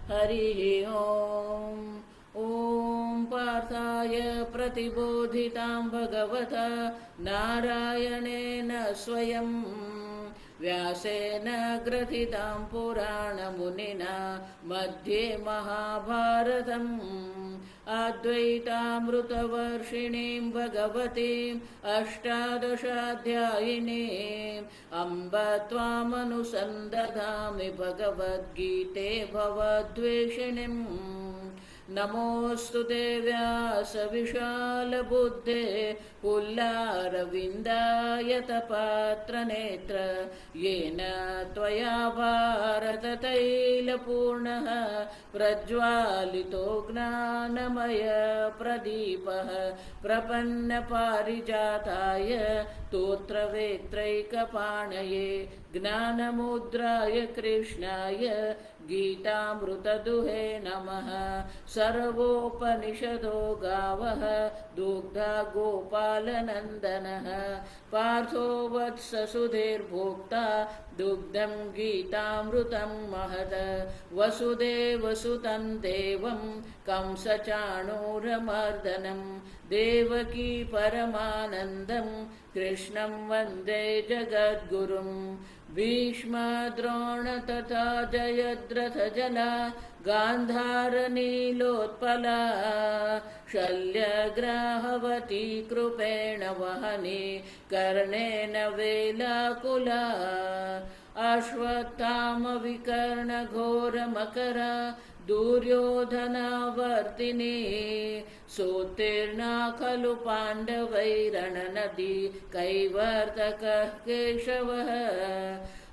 हरिः ओम्। ॐ पार्थाय प्रतिबोधितां भगवता नारायणेन स्वयं व्यासेन ग्रथितां पुराणमुनिना मध्ये महाभारतम् अद्वैतामृतवर्षिणीं भगवतीम् अष्टादशाध्यायिनीम् अम्ब त्वामनुसन्दधामि भगवद्गीते भवद्वेषिणीम्। नमोऽस्तु ते व्यासविशालबुद्धे पुल्लारविन्दायतपात्रनेत्र येन त्वया भारततैलपूर्णः प्रज्वालितो ज्ञानमयप्रदीपः प्रपन्नपारिजाताय स्तोत्रवेत्रैकपाणये ज्ञानमुद्राय कृष्णाय गीतामृतदुहे नमः। सर्वोपनिषदो गावः दुग्धा गोपालनन्दनः पार्थो वत्स सुधीर्भोक्ता दुग्धं गीतामृतं महत्। वसुदेवसुतं देवं कंसचाणूरमर्दनं देवकी परमानन्दं कृष्णं वन्दे जगद्गुरुं। भीष्मद्रोण तथा जयद्रथजना गान्धारनीलोत्पला शल्यग्राहवती कृपेण वहनी कर्णेन वेलाकुला। अश्वत्थामविकर्णघोरमकरा दुर्योधनावर्तिनी सोत्तीर्णा खलु पाण्डवैरणनदी कैवर्तकः केशवः।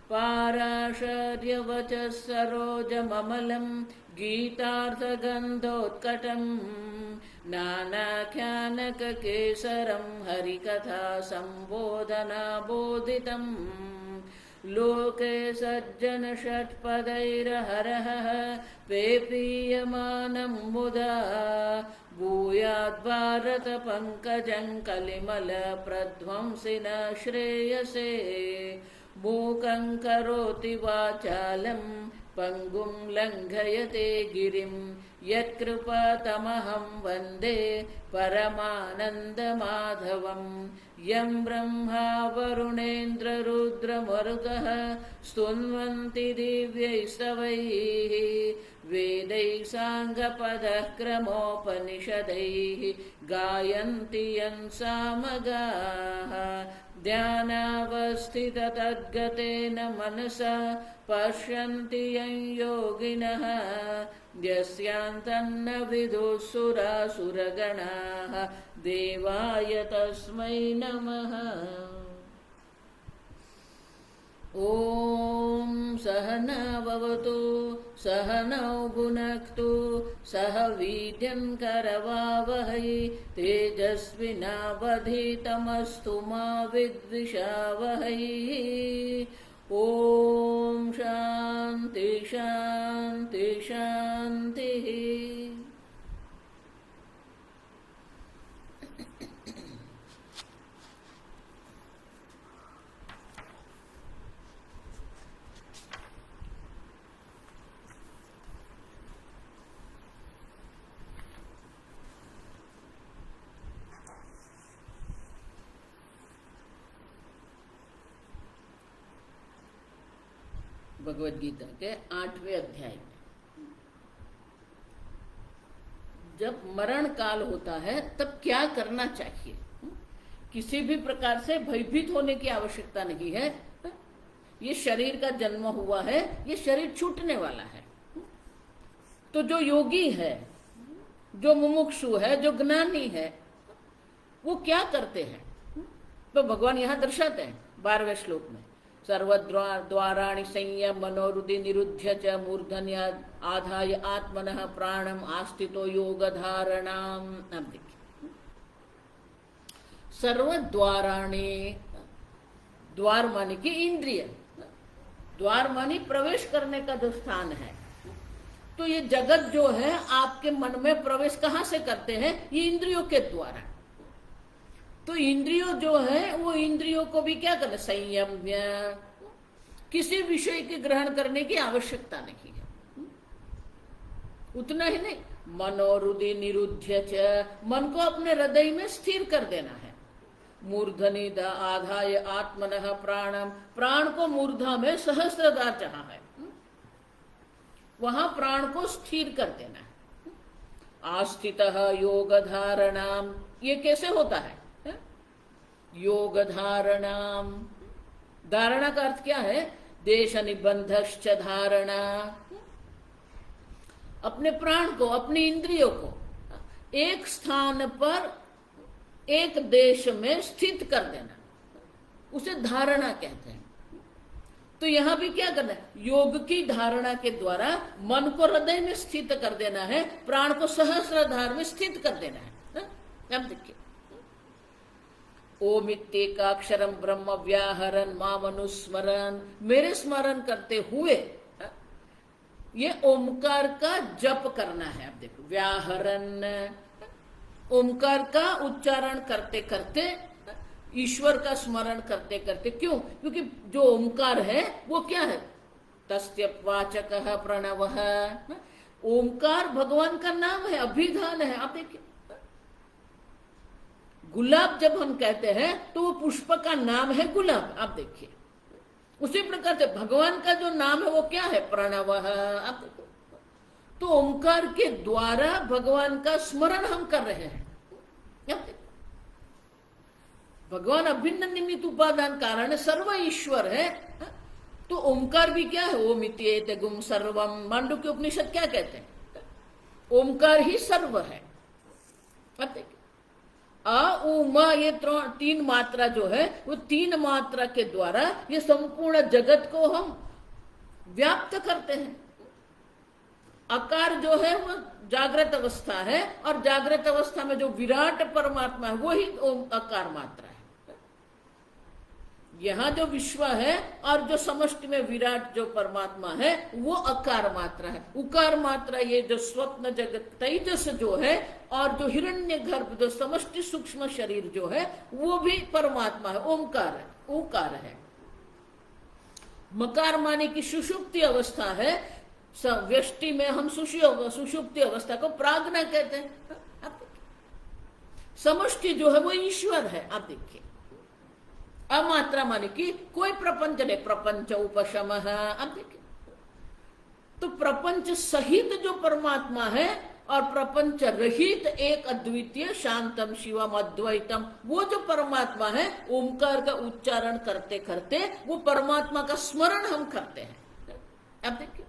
पाराशर्यवचः सरोजममलं गीतार्थगन्धोत्कटं नानाख्यानककेसरं हरिकथा सम्बोधनाबोधितम्। लोके सज्जन षट्पदैरहरः पेपीयमानं मुदा भूयाद्भारत पंकजं कलिमल प्रध्वंसिन श्रेयसे। मूकं करोति वाचालं पंगुं लङ्घयते गिरिं यत्कृपातमहं वन्दे परमानन्दमाधवम्। यं ब्रह्मा वरुणेन्द्ररुद्रमरुतः स्तुन्वन्ति दिव्यैस्तवैः वेदैः साङ्गपदः क्रमोपनिषदैः गायन्ति यं सामगाः। ध्यानावस्थिततद्गतेन मनसा पश्यन्ति यं योगिनः यस्यान्तन्न विदुः सुरासुरगणाः देवाय तस्मै नमः। ॐ सहना भवतु सहनौ भुनक्तु सह वीर्यं करवावहै तेजस्विनावधीतमस्तु मा विद्विषावहै। ॐ शान्ति शान्ति शान्तिः। भगवद गीता के 8वें अध्याय में जब मरण काल होता है तब क्या करना चाहिए, किसी भी प्रकार से भयभीत होने की आवश्यकता नहीं है। ये शरीर का जन्म हुआ है, ये शरीर छूटने वाला है। तो जो योगी है, जो मुमुक्षु है, जो ज्ञानी है, वो क्या करते हैं तो भगवान यहां दर्शाते हैं 12वें श्लोक में। सर्वद्वाराणि संयम मनोरुधि निरुध्य च मूर्धन्य आधाय आत्मनः प्राणम आस्थितो योग धारणाम। अब देखिए, सर्वद्वाराणि, द्वार माने की इंद्रिय, द्वार माने प्रवेश करने का जो स्थान है। तो ये जगत जो है आपके मन में प्रवेश कहां से करते हैं? ये इंद्रियों के द्वारा। तो इंद्रियों जो है वो इंद्रियों को भी क्या करना, संयम्य, किसी विषय के ग्रहण करने की आवश्यकता नहीं है। उतना ही नहीं, मनोरुदि निरुध्य च, मन को अपने हृदय में स्थिर कर देना है। मूर्धनि द आधाय आत्मनः प्राणम, प्राण को मूर्धा में सहस्रदार जहां है वहां प्राण को स्थिर कर देना है। आस्थितः योग धारणाम, ये कैसे होता है? योग धारणाम, धारणा का अर्थ क्या है? देश निबंधश्च धारणा, अपने प्राण को, अपनी इंद्रियों को एक स्थान पर, एक देश में स्थित कर देना, उसे धारणा कहते हैं। तो यहां भी क्या करना है? योग की धारणा के द्वारा मन को हृदय में स्थित कर देना है, प्राण को सहस्राधार में स्थित कर देना है। अब देखिए, ओम इत्येकाक्षरम ब्रह्म व्याहरन माम अनुस्मरन, मेरे स्मरण करते हुए ये ओमकार का जप करना है। अब देखो, व्याहरन, ओमकार का उच्चारण करते करते, ईश्वर का स्मरण करते करते। क्यों? क्योंकि जो ओमकार है वो क्या है? तस्य वाचकः प्रणवः, ओमकार भगवान का नाम है, अभिधान है। आप देखिए, गुलाब जब हम कहते हैं तो वो पुष्प का नाम है गुलाब। आप देखिए, उसी प्रकार से भगवान का जो नाम है वो क्या है? प्रणवः। आप देखो, तो ओमकार के द्वारा भगवान का स्मरण हम कर रहे हैं। भगवान अभिन्न निमित्त उपादान कारण सर्व ईश्वर है। तो ओमकार भी क्या है? ओम इत्येते गुम सर्वम, मांडुक्य उपनिषद क्या कहते हैं? ओमकार ही सर्व है। आ उ म, ये तीन मात्रा जो है वो तीन मात्रा के द्वारा ये संपूर्ण जगत को हम व्याप्त करते हैं। आकार जो है वो जागृत अवस्था है, और जागृत अवस्था में जो विराट परमात्मा है वो ही आकार मात्रा है। यहां जो विश्व है और जो समष्टि में विराट जो परमात्मा है वो अकार मात्रा है। उकार मात्रा ये जो स्वप्न जगत तेजस जो है, और जो हिरण्य गर्भ जो समष्टि सूक्ष्म शरीर जो है वो भी परमात्मा है, ओमकार है, ओकार है। मकार माने की सुषुप्ति अवस्था है। व्यष्टि में हम सुषुप्ति अवस्था को प्राज्ञा कहते हैं। समष्टि जो है वो ईश्वर है। आप देखिए, अमात्रा माने कि कोई प्रपंच नहीं, प्रपंच उपशमः। अब देखिए, तो प्रपंच सहित जो परमात्मा है और प्रपंच रहित एक अद्वितीय शांतम शिवम अद्वैतम, वो जो परमात्मा है, ओमकार का उच्चारण करते करते वो परमात्मा का स्मरण हम करते हैं। अब देखिए,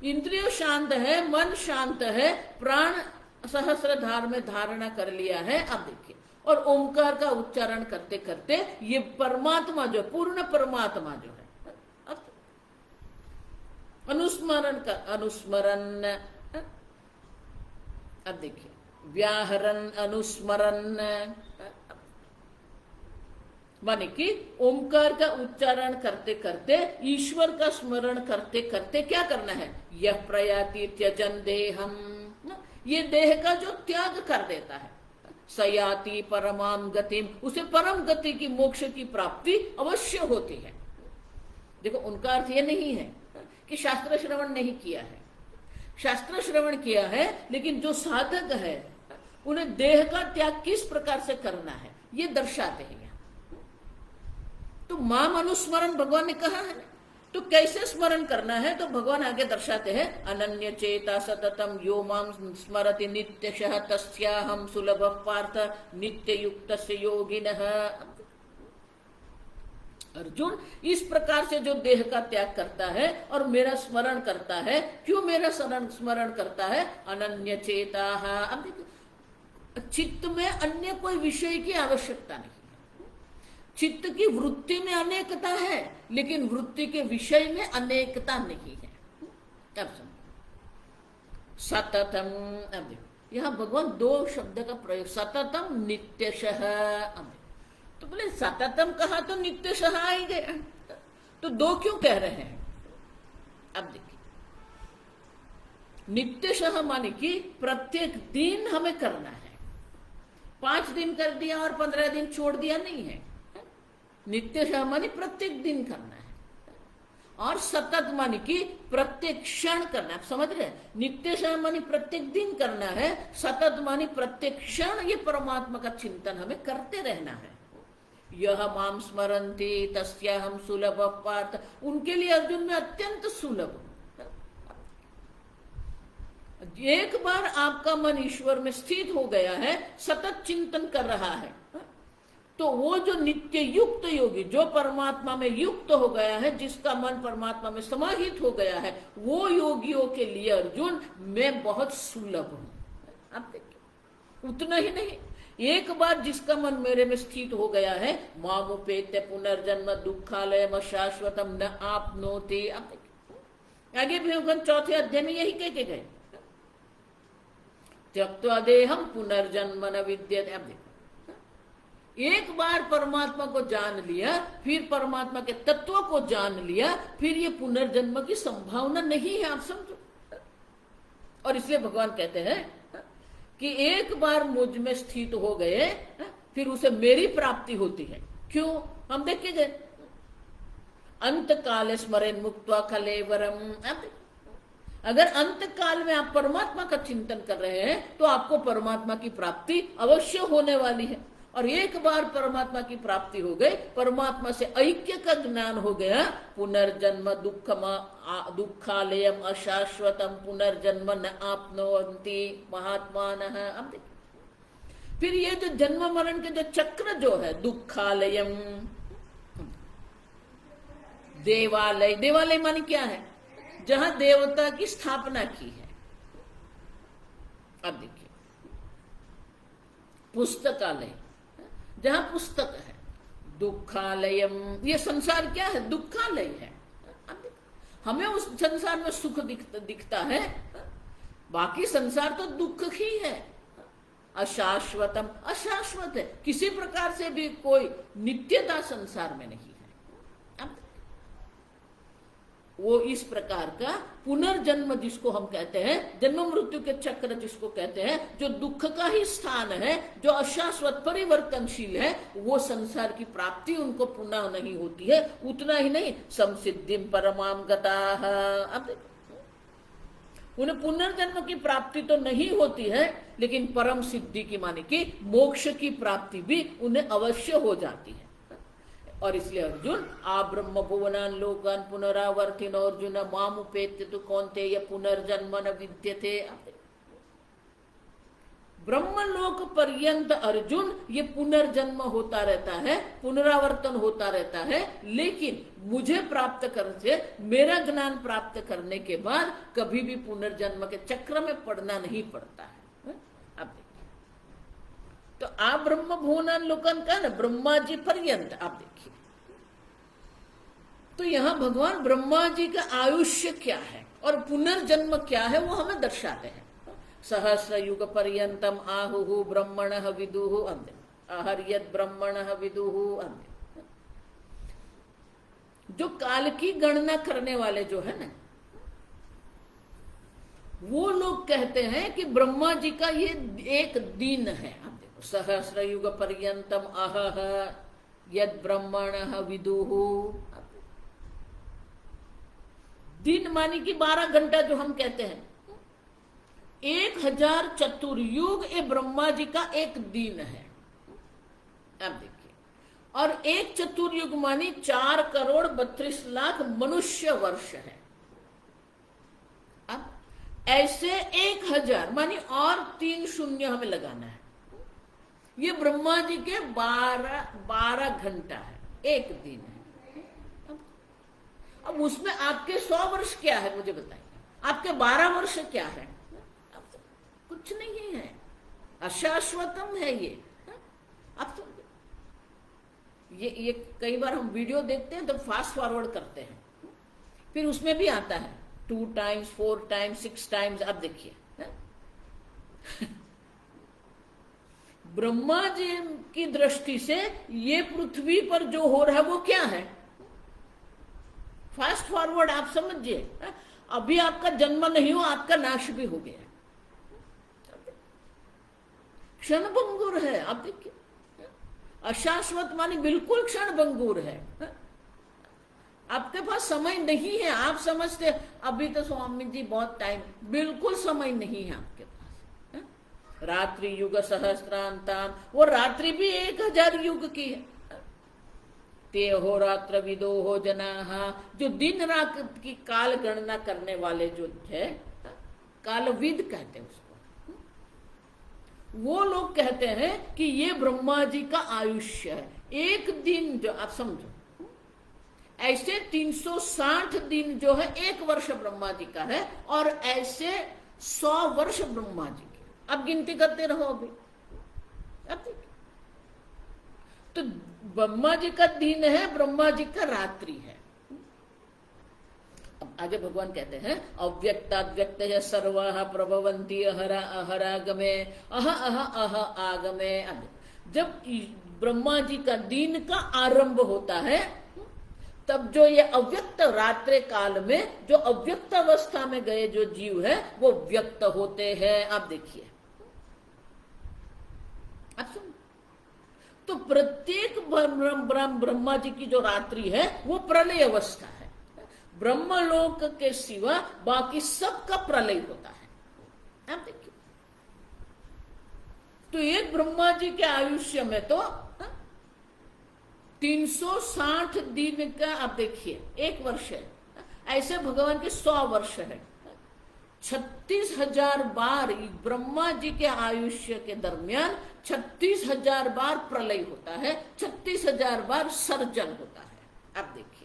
इंद्रिय शांत है, मन शांत है, प्राण सहस्रधार में धारणा कर लिया है। अब देखिए, और ओमकार का उच्चारण करते करते ये परमात्मा जो पूर्ण परमात्मा जो है, अनुस्मरण का अनुस्मरण। अब देखिए, व्याहरण अनुस्मरण माने कि ओमकार का उच्चारण करते करते, ईश्वर का स्मरण करते करते क्या करना है? यह प्रयाति त्यजन देहम, ये देह का जो त्याग कर देता है, सयाति परमाम गतिम, उसे परम गति की, मोक्ष की प्राप्ति अवश्य होती है। देखो, उनका अर्थ ये नहीं है कि शास्त्र श्रवण नहीं किया है, शास्त्र श्रवण किया है, लेकिन जो साधक है उन्हें देह का त्याग किस प्रकार से करना है ये दर्शाते हैं। तो माम अनुस्मरण भगवान ने कहा है, तो कैसे स्मरण करना है? तो भगवान आगे दर्शाते हैं, अनन्य चेता सततम यो माम स्मरति नित्यशः तस्याहं सुलभ पार्थ नित्य युक्तस्य योगिनः। अर्जुन, इस प्रकार से जो देह का त्याग करता है और मेरा स्मरण करता है, क्यों मेरा स्मरण करता है? अनन्य चेता। अब देखिए, चित्त में अन्य कोई विषय की आवश्यकता नहीं। चित्त की वृत्ति में अनेकता है, लेकिन वृत्ति के विषय में अनेकता नहीं है। अब सुनो, सततम। अब देखो, यहां भगवान दो शब्द का प्रयोग, सततम नित्यशः। तो बोले सततम कहा तो नित्यशः आएंगे, तो दो क्यों कह रहे हैं? अब देखिए, नित्यशः माने कि प्रत्येक दिन हमें करना है। 5 दिन कर दिया और 15 दिन छोड़ दिया नहीं है। नित्यशः माने प्रत्येक दिन करना है। और सतत मानी कि प्रत्येक क्षण करना। आप समझ रहे हैं, नित्य क्षण मानी प्रत्येक दिन करना है, सतत मानी प्रत्येक क्षण ये परमात्मा का चिंतन हमें करते रहना है। यह माम स्मरन्ति तस्याहं सुलभ पार्थ, उनके लिए अर्जुन में अत्यंत सुलभ। एक बार आपका मन ईश्वर में स्थित हो गया है, सतत चिंतन कर रहा है, तो वो जो नित्य युक्त योगी, जो परमात्मा में युक्त हो गया है, जिसका मन परमात्मा में समाहित हो गया है, वो योगियों के लिए अर्जुन मैं बहुत सुलभ हूं। आप देखिए, उतना ही नहीं, एक बार जिसका मन मेरे में स्थित हो गया है, मामुपेत्य पुनर्जन्म दुःखालयम शाश्वतम न आपनोति। आप देखिए, आगे भी चौथे अध्याय में यही कह के गए, त्यक्त्वा देहम पुनर्जन्म न विद्यते। अब देखो, एक बार परमात्मा को जान लिया, फिर परमात्मा के तत्व को जान लिया, फिर ये पुनर्जन्म की संभावना नहीं है। आप समझो, और इसलिए भगवान कहते हैं कि एक बार मुझ में स्थित हो गए, फिर उसे मेरी प्राप्ति होती है। क्यों? हम देखे गए, अंत काल स्मरण मुक्त्वा कलेवरम। अगर अंत काल में आप परमात्मा का चिंतन कर रहे हैं तो आपको परमात्मा की प्राप्ति अवश्य होने वाली है। और एक बार परमात्मा की प्राप्ति हो गई, परमात्मा से ऐक्य का ज्ञान हो गया, पुनर्जन्म दुःखालयम अशाश्वतम पुनर्जन्म न आपनोति महात्मानः। अब देखिए, फिर ये जो जन्म मरण के जो चक्र जो है, दुःखालयम, देवालय, देवालय माने क्या है? जहां देवता की स्थापना की है। अब देखिए, पुस्तकालय, जहां पुस्तक है, दुःखालयम, ये संसार क्या है? दुःखालय है। हमें उस संसार में सुख दिखता है, बाकी संसार तो दुख ही है। अशाश्वतम, अशाश्वत है, किसी प्रकार से भी कोई नित्यता संसार में नहीं है। वो इस प्रकार का पुनर्जन्म जिसको हम कहते हैं, जन्म मृत्यु के चक्र जिसको कहते हैं, जो दुख का ही स्थान है, जो अशाश्वत परिवर्तनशील है, वो संसार की प्राप्ति उनको पुनः नहीं होती है। उतना ही नहीं, संसिद्धिम परमाम गताः। अब उन्हें पुनर्जन्म की प्राप्ति तो नहीं होती है, लेकिन परम सिद्धि की माने कि मोक्ष की प्राप्ति भी उन्हें अवश्य हो जाती है। और इसलिए अर्जुन, आ ब्रह्म भुवनान लोकान पुनरावर्तिन अर्जुन मामुपेत्य तो कौन्तेय पुनर्जन्म न विद्यते। ब्रह्मलोक पर्यंत अर्जुन ये पुनर्जन्म होता रहता है, पुनरावर्तन होता रहता है, लेकिन मुझे प्राप्त करके, मेरा ज्ञान प्राप्त करने के बाद कभी भी पुनर्जन्म के चक्र में पड़ना नहीं पड़ता है। अब देखिए, तो आप ब्रह्म भुवनान लोकन का ना, ब्रह्मा जी पर्यंत। आप देखिए, तो यहां भगवान ब्रह्मा जी का आयुष्य क्या है और पुनर्जन्म क्या है वो हमें दर्शाते हैं। सहस्र युग पर्यंतम आहुः ब्रह्मणः विदुः अहर्यत ब्रह्मणः विदुः। जो काल की गणना करने वाले जो है ना, वो लोग कहते हैं कि ब्रह्मा जी का ये एक दिन है। आप देखो, सहस्र युग पर्यंतम अहः यद ब्रह्मणः विदुः। दिन मानी कि 12 घंटा जो हम कहते हैं, 1000 चतुर्युग ये ब्रह्मा जी का एक दिन है। अब देखिए, और एक चतुर्युग मानी 4,32,00,000 मनुष्य वर्ष है। अब ऐसे 1000 मानी और 3 शून्य हमें लगाना है। ये ब्रह्मा जी के 12 घंटा है, एक दिन है। अब उसमें आपके 100 वर्ष क्या है मुझे बताइए, आपके 12 वर्ष क्या है? कुछ नहीं है, अशाश्वतम है ये। अब तो ये कई बार हम वीडियो देखते हैं तो फास्ट फॉरवर्ड करते हैं, फिर उसमें भी आता है 2 टाइम्स 4 टाइम्स 6 टाइम्स। अब देखिए, ब्रह्मा जी की दृष्टि से ये पृथ्वी पर जो हो रहा है वो क्या है? फास्ट फॉरवर्ड आप समझिए, अभी आपका जन्म नहीं हुआ, आपका नाश भी हो गया, क्षणभंगुर है। आप देखिए, अशाश्वत मानी बिल्कुल क्षणभंगुर है। आपके पास समय नहीं है। आप समझते अभी तो स्वामी जी बहुत टाइम, बिल्कुल समय नहीं है आपके पास, है? रात्रि युग सहस्त्रांतान, वो रात्रि भी 1000 युग की है। ते हो रात्र विदो हो जना, जो दिन रात की काल गणना करने वाले जो है, कालविद कहते हैं उसको। वो लोग कहते हैं कि ये ब्रह्मा जी का आयुष्य है। एक दिन जो आप समझो, ऐसे 360 दिन जो है 1 वर्ष ब्रह्मा जी का है, और ऐसे 100 वर्ष ब्रह्मा जी के। अब गिनती करते रहो अभी। अब तो ब्रह्मा जी का दिन है, ब्रह्मा जी का रात्रि है। अब आगे भगवान कहते हैं अव्यक्ताद्व्यक्त सर्वाः प्रभवन्ति अहरा अहरागमे अह अह अह आगमे। जब ब्रह्मा जी का दिन का आरंभ होता है, तब जो ये अव्यक्त रात्रि काल में जो अव्यक्त अवस्था में गए जो जीव है वो व्यक्त होते हैं। आप देखिए, आप सुन, तो प्रत्येक ब्रह्मा जी की जो रात्रि है वो प्रलय अवस्था है। ब्रह्मलोक के सिवा बाकी सबका प्रलय होता है। आप देखिए, तो एक ब्रह्मा जी के आयुष्य में तो 360 दिन का, आप देखिए 1 वर्ष है, ऐसे भगवान के 100 वर्ष है। 36,000 बार ब्रह्मा जी के आयुष्य के दरमियान 36,000 बार प्रलय होता है, 36,000 बार सर्जन होता है। आप देखिए,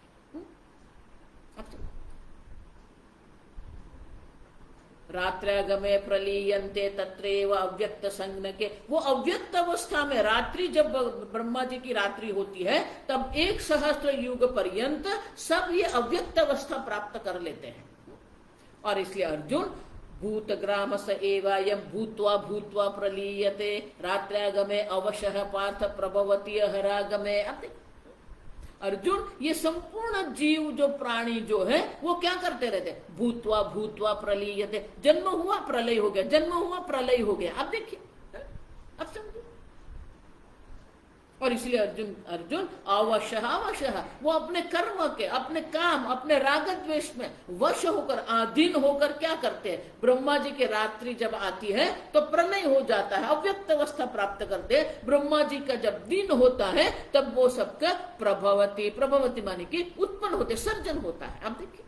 रात्र्यागमे प्रलीयन्ते तत्रैव अव्यक्त संज्ञके। वो अव्यक्त अवस्था में रात्रि, जब ब्रह्मा जी की रात्रि होती है तब 1 सहस्त्र युग पर्यंत सब ये अव्यक्त अवस्था प्राप्त कर लेते हैं। और इसलिए अर्जुन भूतग्राम स एवायं भूत्वा भूत्वा प्रलीयते रात्र्यागमे अवशः पार्थ प्रभवति अहरागमे। अर्जुन, ये संपूर्ण जीव जो प्राणी जो है वो क्या करते रहते, भूतवा भूतवा प्रलीयते, जन्म हुआ प्रलय हो गया, जन्म हुआ प्रलय हो गया। अब देखिए, अब समझो। और इसलिए अर्जुन अवशः अवशः, वो अपने कर्म के, अपने काम, अपने राग द्वेष में वश होकर, अधीन होकर क्या करते हैं, ब्रह्मा जी की रात्रि जब आती है तो प्रलय हो जाता है, अव्यक्त अवस्था प्राप्त करते हैं। ब्रह्मा जी का जब दिन होता है तब वो सबका प्रभवती, प्रभवती माने कि उत्पन्न होते, सर्जन होता है। आप देखिए,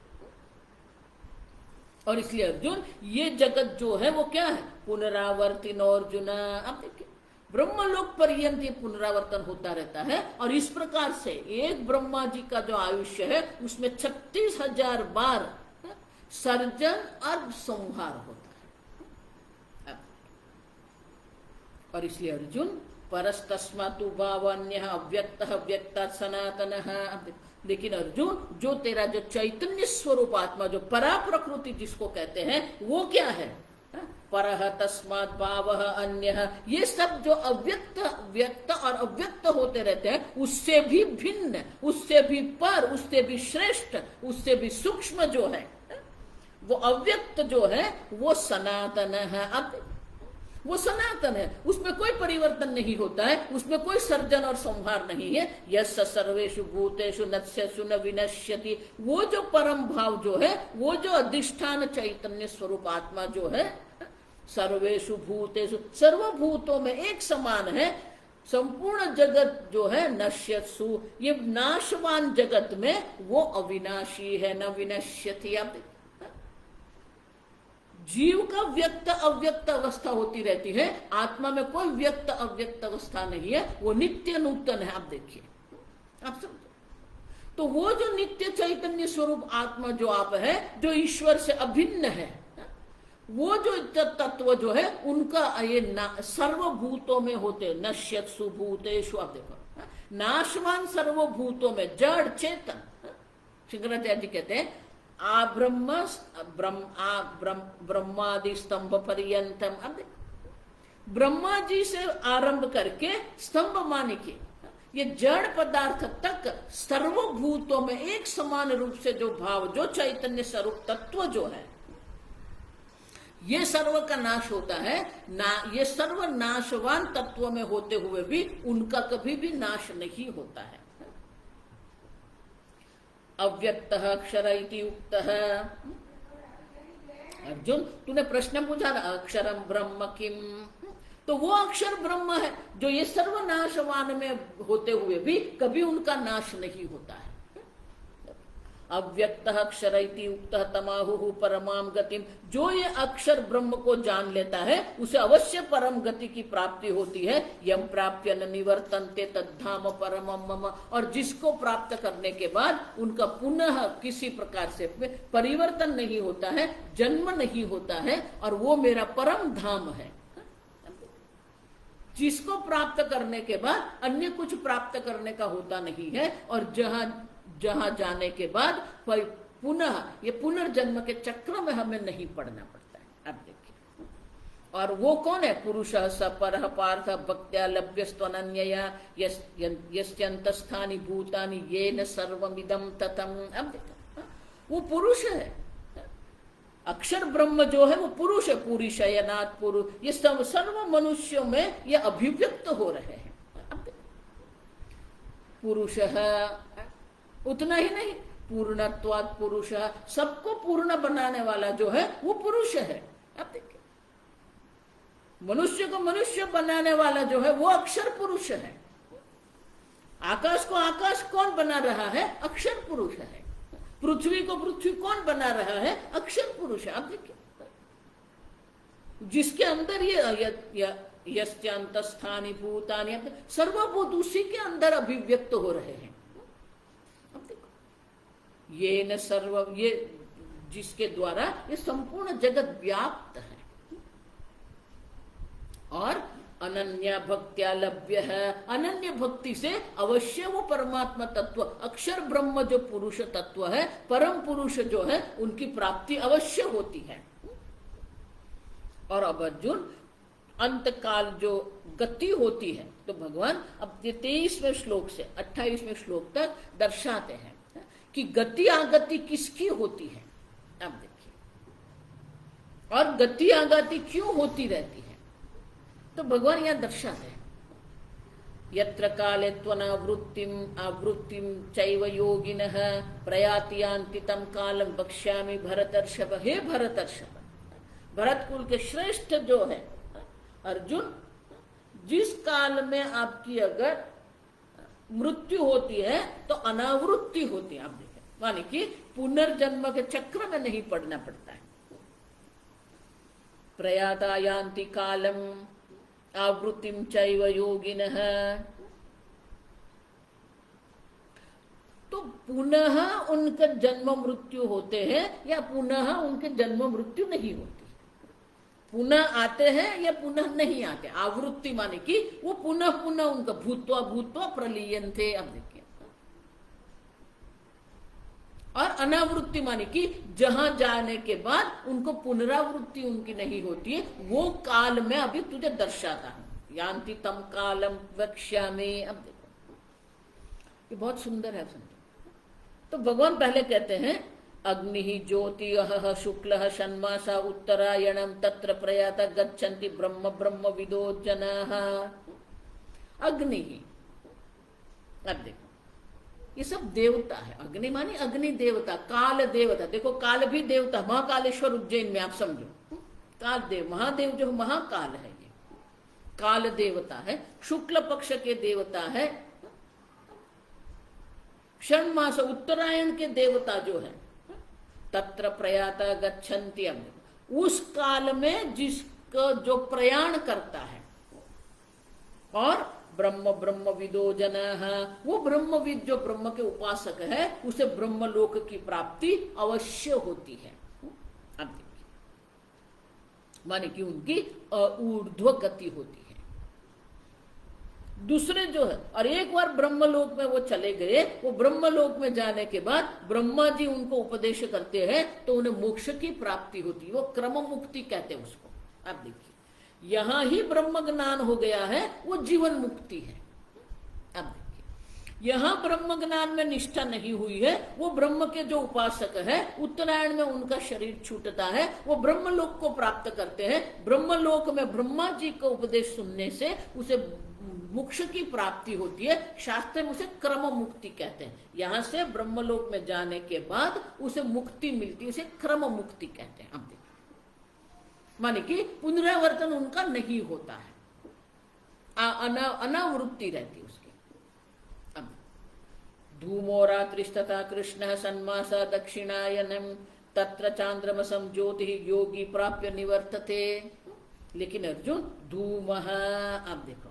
और इसलिए अर्जुन, ये जगत जो है वो क्या है, पुनरावर्तिनो अर्जुन। आप देखिए, ब्रह्मलोक पर्यंत ये पुनरावर्तन होता रहता है। और इस प्रकार से एक ब्रह्मा जी का जो आयुष्य है उसमें 36,000 बार सर्जन और संहार होता है। और इसलिए अर्जुन, परस्तस्मातु भावान्यः अव्यक्तः व्यक्तात् सनातनः। लेकिन अर्जुन, जो तेरा जो चैतन्य स्वरूप आत्मा, जो परा प्रकृति जिसको कहते हैं, वो क्या है, परः तस्मात् भावः अन्यः। ये सब जो अव्यक्त, व्यक्त और अव्यक्त होते रहते हैं, उससे भी भिन्न, उससे भी पर, उससे भी श्रेष्ठ, उससे भी सूक्ष्म जो है वो अव्यक्त जो है वो सनातन है। अब वो सनातन है, उसमें कोई परिवर्तन नहीं होता है, उसमें कोई सर्जन और संहार नहीं है। यस्य सर्वेषु भूतेषु नश्यसु न विनश्यति। वो जो परम भाव जो है, वो जो अधिष्ठान चैतन्य स्वरूप आत्मा जो है, सर्वेषु भूतेषु, सर्वभूतों में एक समान है। संपूर्ण जगत जो है नश्यसु, ये नाशवान जगत में वो अविनाशी है, न विनश्यति। आप जीव का व्यक्त अव्यक्त अवस्था होती रहती है, आत्मा में कोई व्यक्त अव्यक्त अवस्था नहीं है, वो नित्य नूतन है। आप देखिए, आप समझो, तो वो जो नित्य चैतन्य स्वरूप आत्मा जो आप है, जो ईश्वर से अभिन्न है, वो जो तत्व जो है उनका ये सर्वभूतों में होते, नश्यत्सु भूतेषु। आप देखो, नाशवान सर्वभूतों में, जड़ चेतन। शंकराचार्य जी कहते हैं ब्रह्मादि स्तंभ पर्यंतम। अब ब्रह्मा जी से आरंभ करके स्तंभ माने के ये जड़ पदार्थ तक सर्वभूतों में एक समान रूप से जो भाव, जो चैतन्य स्वरूप तत्व जो है, ये सर्व का नाश होता है ना। ये सर्व नाशवान तत्व में होते हुए भी उनका कभी भी नाश नहीं होता है। अव्यक्तः अक्षर इति उक्तः। अर्जुन, तूने प्रश्न पूछा ना, अक्षरम ब्रह्म किम, तो वो अक्षर ब्रह्म है जो ये सर्वनाशवान में होते हुए भी कभी उनका नाश नहीं होता है। अव्यक्त अक्षर इति उक्तः तमाहुः परमाम गतिम, जो ये अक्षर ब्रह्म को जान लेता है उसे अवश्य परम गति की प्राप्ति होती है। यम प्राप्य न निवर्तन्ते तद्धाम परमम मम, और जिसको प्राप्त करने के बाद उनका पुनः किसी प्रकार से परिवर्तन नहीं होता है, जन्म नहीं होता है, और वो मेरा परम धाम है। जिसको प्राप्त करने के बाद अन्य कुछ प्राप्त करने का होता नहीं है, और जहां जाने के बाद पुनः ये पुनर्जन्म के चक्र में हमें नहीं पड़ना पड़ता है। अब देखिए, और वो कौन है? पुरुषः स परः पार्थ भक्त्या लभ्यस्त्वनन्यया यस्यन्तस्थानि भूतानि येन सर्वमिदं ततम्। अब देखो, वो पुरुष है, अक्षर ब्रह्म जो है वो पुरुष है, पूरी शयनात् पुरुष, ये सब सर्व मनुष्यों में ये अभिव्यक्त हो रहे हैं। पुरुष है, उतना ही नहीं, पूर्णत्वात् पुरुष, सबको पूर्ण बनाने वाला जो है वो पुरुष है। अब देखिए, मनुष्य को मनुष्य बनाने वाला जो है वो अक्षर पुरुष है। आकाश को आकाश कौन बना रहा है? अक्षर पुरुष है। पृथ्वी को पृथ्वी कौन बना रहा है? अक्षर पुरुष है। अब देखिए, जिसके अंदर ये यस्यांतस्थानि भूतानि, सर्वभूत उसी के अंदर अभिव्यक्त हो रहे हैं। अब देखो, ये न सर्व, ये जिसके द्वारा ये संपूर्ण जगत व्याप्त है। और अनन्या भक्त्या लभ्य है, अनन्य भक्ति से अवश्य वो परमात्मा तत्व, अक्षर ब्रह्म जो पुरुष तत्व है, परम पुरुष जो है, उनकी प्राप्ति अवश्य होती है। और अब अर्जुन, अंत काल जो गति होती है, तो भगवान अब 23वें श्लोक से 28वें श्लोक तक दर्शाते हैं कि गति आगति किसकी होती है। अब देखिए, और गति आगति क्यों होती रहती है, तो भगवान यहां दर्शाते हैं, यत्र काले त्वनावृत्तिम आवृत्तिम चैव योगिनः प्रयाति यान्ति तं कालम वक्ष्यामि भरतर्षभ। हे भरतर्षभ, भरत कुल के श्रेष्ठ जो है अर्जुन, जिस काल में आपकी अगर मृत्यु होती है तो अनावृत्ति होती है। आप देखें, माने कि पुनर्जन्म के चक्र में नहीं पड़ना पड़ता है। प्रयाता यान्ति कालम आवृत्तिम चैव योगिनः, तो पुनः उनका जन्म मृत्यु होते हैं या पुनः उनके जन्म मृत्यु नहीं होती, पुनः आते हैं या पुनः नहीं आते। आवृत्ति माने कि वो पुनः पुनः उनका भूत्वा भूत्वा प्रलीयन्ते। अब देखिए, और अनावृत्ति माने कि जहां जाने के बाद उनको पुनरावृत्ति उनकी नहीं होती है, वो काल में अभी तुझे दर्शाता हूं। यान्ति तम कालम वक्ष्यामि। अब देखो, ये बहुत सुंदर है, समझो। तो भगवान पहले कहते हैं, अग्नि ज्योति अह शुक्ल षण्मासा उत्तरायणम तत्र प्रयाता गच्छन्ति ब्रह्म ब्रह्म विदो जनाः। अग्नि ही, अब देखो, ये सब देवता है। अग्नि माने अग्नि देवता, काल देवता। देखो, काल भी देवता, महाकालेश्वर उज्जैन में, आप समझो, काल देव, महादेव जो महाकाल है, ये काल देवता है, शुक्ल पक्ष के देवता है। षण्मास उत्तरायण के देवता जो है, तत्र प्रयाता गच्छन्ति। उस काल में जिसका जो प्रयाण करता है, और ब्रह्म ब्रह्म विदो जनाः, वो ब्रह्मविद जो ब्रह्म के उपासक है, उसे ब्रह्मलोक की प्राप्ति अवश्य होती है। अब देखिए, माने कि उनकी ऊर्ध्व गति होती है। दूसरे जो है, और एक बार ब्रह्मलोक में वो चले गए, वो ब्रह्मलोक में जाने के बाद ब्रह्मा जी उनको उपदेश करते हैं, तो उन्हें मोक्ष की प्राप्ति होती है। वो क्रम मुक्ति कहते हैं उसको। अब देखिए, यहां ही ब्रह्म ज्ञान हो गया है, वो जीवन मुक्ति है। अब देखिए, यहाँ ब्रह्म ज्ञान में निष्ठा नहीं हुई है, वो ब्रह्म के जो उपासक है उत्तरायण में उनका शरीर छूटता है, वो ब्रह्मलोक को प्राप्त करते हैं। ब्रह्मलोक में ब्रह्मा जी का उपदेश सुनने से उसे मोक्ष की प्राप्ति होती है। शास्त्र में उसे क्रम मुक्ति कहते हैं। यहां से ब्रह्मलोक में जाने के बाद उसे मुक्ति मिलती है, उसे क्रम मुक्ति कहते हैं। अब देखिए, माने कि पुनरावर्तन उनका नहीं होता है, अनावृत्ति रहती है उसकी। अब धूमो रात्रिस्तथा कृष्ण सन्मास दक्षिणायनम तत्र चांद्रमसम ज्योति योगी प्राप्य निवर्तते। लेकिन अर्जुन धूमः, अब देखो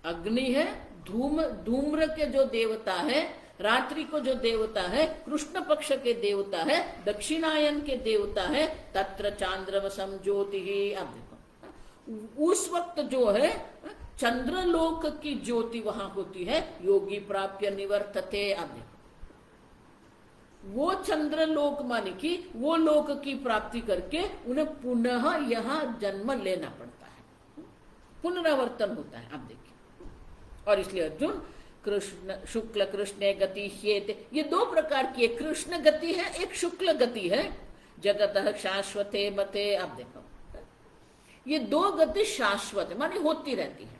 अग्नि है, धूम्र के जो देवता है, रात्रि को जो देवता है, कृष्ण पक्ष के देवता है, दक्षिणायन के देवता है, तत्र चांद्रमसम ज्योति। अब देखो उस वक्त जो है चंद्रलोक की ज्योति वहां होती है, योगी प्राप्य निवर्तते। अब देखो वो चंद्रलोक माने कि वो लोक की प्राप्ति करके उन्हें पुनः यहाँ जन्म लेना पड़ता है, पुनरावर्तन होता है। अब देखिए, और इसलिए अर्जुन कृष्ण शुक्ल कृष्ण गति ह्येते, ये दो प्रकार की, एक कृष्ण गति है, एक शुक्ल गति है। जगतः शाश्वते मते। आप देखो ये दो गति शाश्वत है, माने होती रहती है।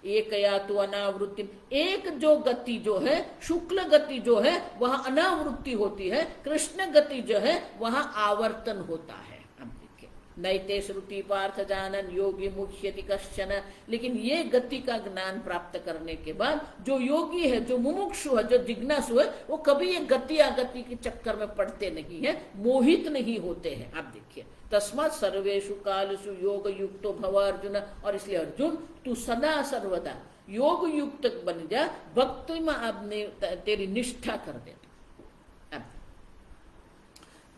एक या तो अनावृत्ति, एक जो गति जो है शुक्ल गति जो है वह अनावृत्ति होती है, कृष्ण गति जो है वह आवर्तन होता है। अब देखिए, नैते श्रुति पार्थ जानन योगी मुह्यति कश्चन। लेकिन ये गति का ज्ञान प्राप्त करने के बाद जो योगी है, जो मुमुक्षु है, जो जिज्ञासु है, वो कभी ये गति अगति के चक्कर में पड़ते नहीं है, मोहित नहीं होते हैं। आप देखिए, तस्मात् सर्वेषु कालसु योग युक्तो भव अर्जुन। और इसलिए अर्जुन तू सदा सर्वदा योग युक्त बन जा, भक्ति में आपने तेरी निष्ठा कर दे। अब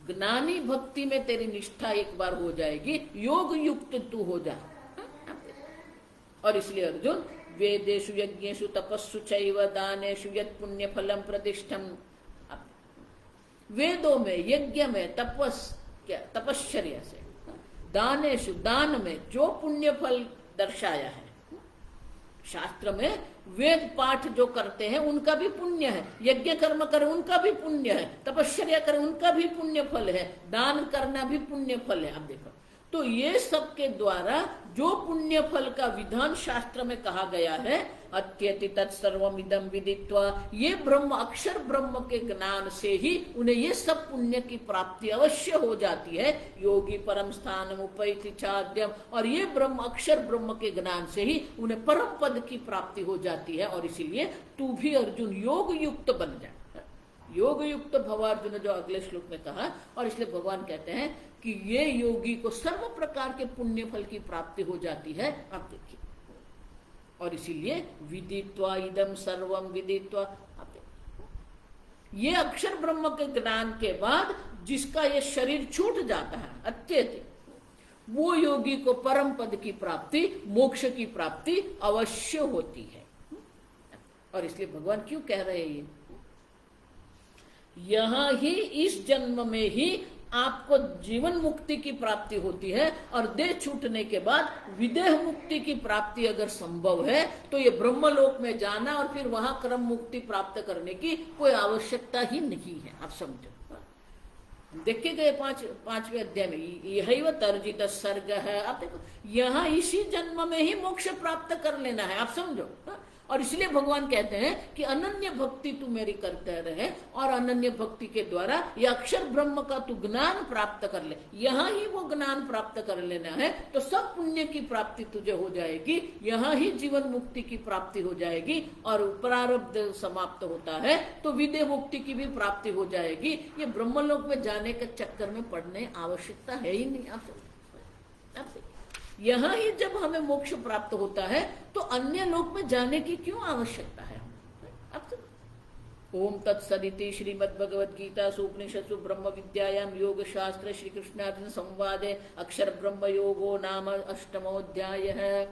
ज्ञानी भक्ति में तेरी निष्ठा एक बार हो जाएगी, योग युक्त तू हो जा। और इसलिए अर्जुन वेदेषु यज्ञेषु तपस्सु चैव दानेषु यत् पुण्य फलम प्रतिष्ठम। वेदों में, यज्ञ में, तपश्चर्या से, दानेषु दान में जो पुण्य फल दर्शाया है, शास्त्र में वेद पाठ जो करते हैं उनका भी पुण्य है, यज्ञ कर्म करें उनका भी पुण्य है, तपश्चर्या करें उनका भी पुण्य फल है, दान करना भी पुण्य फल है। अब देखो, तो ये सब के द्वारा जो पुण्य फल का विधान शास्त्र में कहा गया है, अत्यति तत्सर्वमिदं विदित्वा, ये ब्रह्म अक्षर ब्रह्म के ज्ञान से ही उन्हें ये सब पुण्य की प्राप्ति अवश्य हो जाती है। योगी परम स्थान उपैति चाद्यम, और ये ब्रह्म अक्षर ब्रह्म के ज्ञान से ही उन्हें परम पद की प्राप्ति हो जाती है। और इसीलिए तू भी अर्जुन योग युक्त बन जा, योग युक्त भवार्जुन, जो अगले श्लोक में कहा। और इसलिए भगवान कहते हैं कि ये योगी को सर्व प्रकार के पुण्य फल की प्राप्ति हो जाती है। आप देखिए, और इसीलिए विदित्वा इदम सर्वम विदित्वा, आप देखिए ये अक्षर ब्रह्म के ज्ञान के बाद जिसका ये शरीर छूट जाता है अत्यधिक, वो योगी को परम पद की प्राप्ति, मोक्ष की प्राप्ति अवश्य होती है। और इसलिए भगवान क्यों कह रहे हैं ये, यहां ही इस जन्म में ही आपको जीवन मुक्ति की प्राप्ति होती है, और देह छूटने के बाद विदेह मुक्ति की प्राप्ति अगर संभव है तो ये ब्रह्मलोक में जाना और फिर वहां क्रम मुक्ति प्राप्त करने की कोई आवश्यकता ही नहीं है। आप समझो, देखे गए पांचवें अध्याय में यही तर्जित सर्ग है। आप देखो, यहाँ इसी जन्म में ही मोक्ष प्राप्त कर लेना है। आप समझो, और इसलिए भगवान कहते हैं कि अनन्य भक्ति तू मेरी करते रहे, और अनन्य भक्ति के द्वारा ये अक्षर ब्रह्म का तू ज्ञान प्राप्त कर ले। यहाँ ही वो ज्ञान प्राप्त कर लेना है तो सब पुण्य की प्राप्ति तुझे हो जाएगी, यहाँ ही जीवन मुक्ति की प्राप्ति हो जाएगी, और प्रारब्ध समाप्त होता है तो विदेह मुक्ति की भी प्राप्ति हो जाएगी। ये ब्रह्मलोक में जाने के चक्कर में पड़ने आवश्यकता है ही नहीं। आप यहाँ ही जब हमें मोक्ष प्राप्त होता है तो अन्य लोक में जाने की क्यों आवश्यकता है। अब तो ओम तत्सदिति श्रीमद्भगवद गीता उपनिषत्सु ब्रह्म विद्यायाम योग शास्त्र श्री कृष्णार्जुन संवादे अक्षर ब्रह्म योगो नाम अष्टमोऽध्याय है।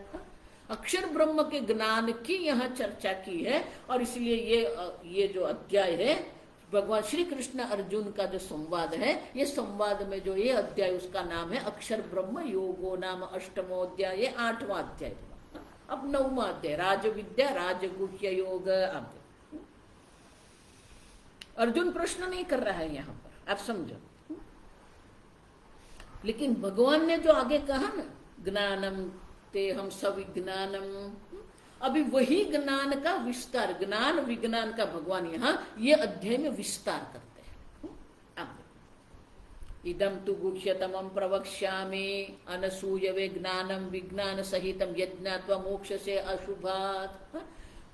अक्षर ब्रह्म के ज्ञान की यहाँ चर्चा की है, और इसलिए ये जो अध्याय है भगवान श्री कृष्ण अर्जुन का जो संवाद है, ये संवाद में जो ये अध्याय उसका नाम है अक्षर ब्रह्म योगो नाम अष्टमोऽध्याय, 8वां अध्याय। अब 9वां अध्याय राज विद्या राजगुह्य योग। अब अर्जुन प्रश्न नहीं कर रहा है यहां पर, आप समझो। लेकिन भगवान ने जो आगे कहा ना, ज्ञानम ते हम सविज्ञानम, अभी वही ज्ञान का विस्तार, ज्ञान विज्ञान का भगवान यहाँ ये अध्याय में विस्तार करते हैं। अब इदम तु गुह्यतमं प्रवक्ष्यामि अनसूयवे ज्ञानम विज्ञान सहितम यज्ञात्वा मोक्ष से अशुभात्।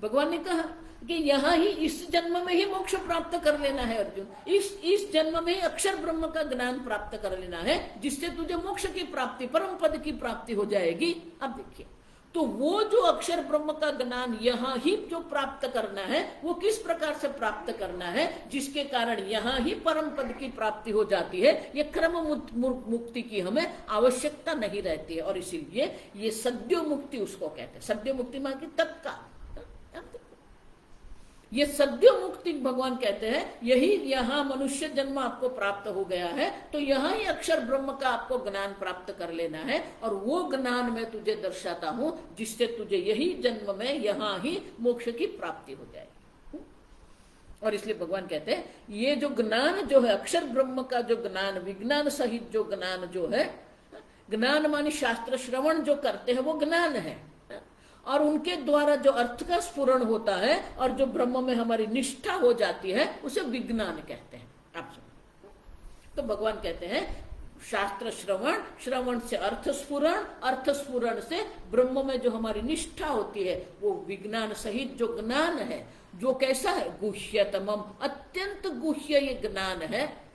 भगवान ने कहा कि यहाँ ही इस जन्म में ही मोक्ष प्राप्त कर लेना है अर्जुन, इस जन्म में ही अक्षर ब्रह्म का ज्ञान प्राप्त कर लेना है, जिससे तुझे मोक्ष की प्राप्ति, परम पद की प्राप्ति हो जाएगी। अब देखिए, तो वो जो अक्षर ब्रह्म का ज्ञान यहाँ ही जो प्राप्त करना है, वो किस प्रकार से प्राप्त करना है, जिसके कारण यहाँ ही परम पद की प्राप्ति हो जाती है। ये क्रम मुक्ति की हमें आवश्यकता नहीं रहती है, और इसीलिए ये सद्यो मुक्ति उसको कहते हैं। सद्यो मुक्ति मां की तत्काल, ये सद्यो मुक्ति भगवान कहते हैं। यही यहाँ मनुष्य जन्म आपको प्राप्त हो गया है, तो यहाँ ही अक्षर ब्रह्म का आपको ज्ञान प्राप्त कर लेना है, और वो ज्ञान मैं तुझे दर्शाता हूं, जिससे तुझे यही जन्म में यहाँ ही मोक्ष की प्राप्ति हो जाएगी। और इसलिए भगवान कहते हैं ये जो ज्ञान जो है, अक्षर ब्रह्म का जो ज्ञान, विज्ञान सहित जो ज्ञान जो है, ज्ञान मानी शास्त्र श्रवण जो करते हैं वो ज्ञान है, और उनके द्वारा जो अर्थ का स्फुरण होता है और जो ब्रह्म में हमारी निष्ठा हो जाती है, उसे विज्ञान कहते हैं। आप सुनो, तो भगवान कहते हैं शास्त्र श्रवण, श्रवण से अर्थ स्फुरण, अर्थ स्फुरण से ब्रह्म में जो हमारी निष्ठा होती है, वो विज्ञान सहित जो ज्ञान है, जो कैसा है, गुह्यतमम, अत्यंत गुह्य ये ज्ञान है।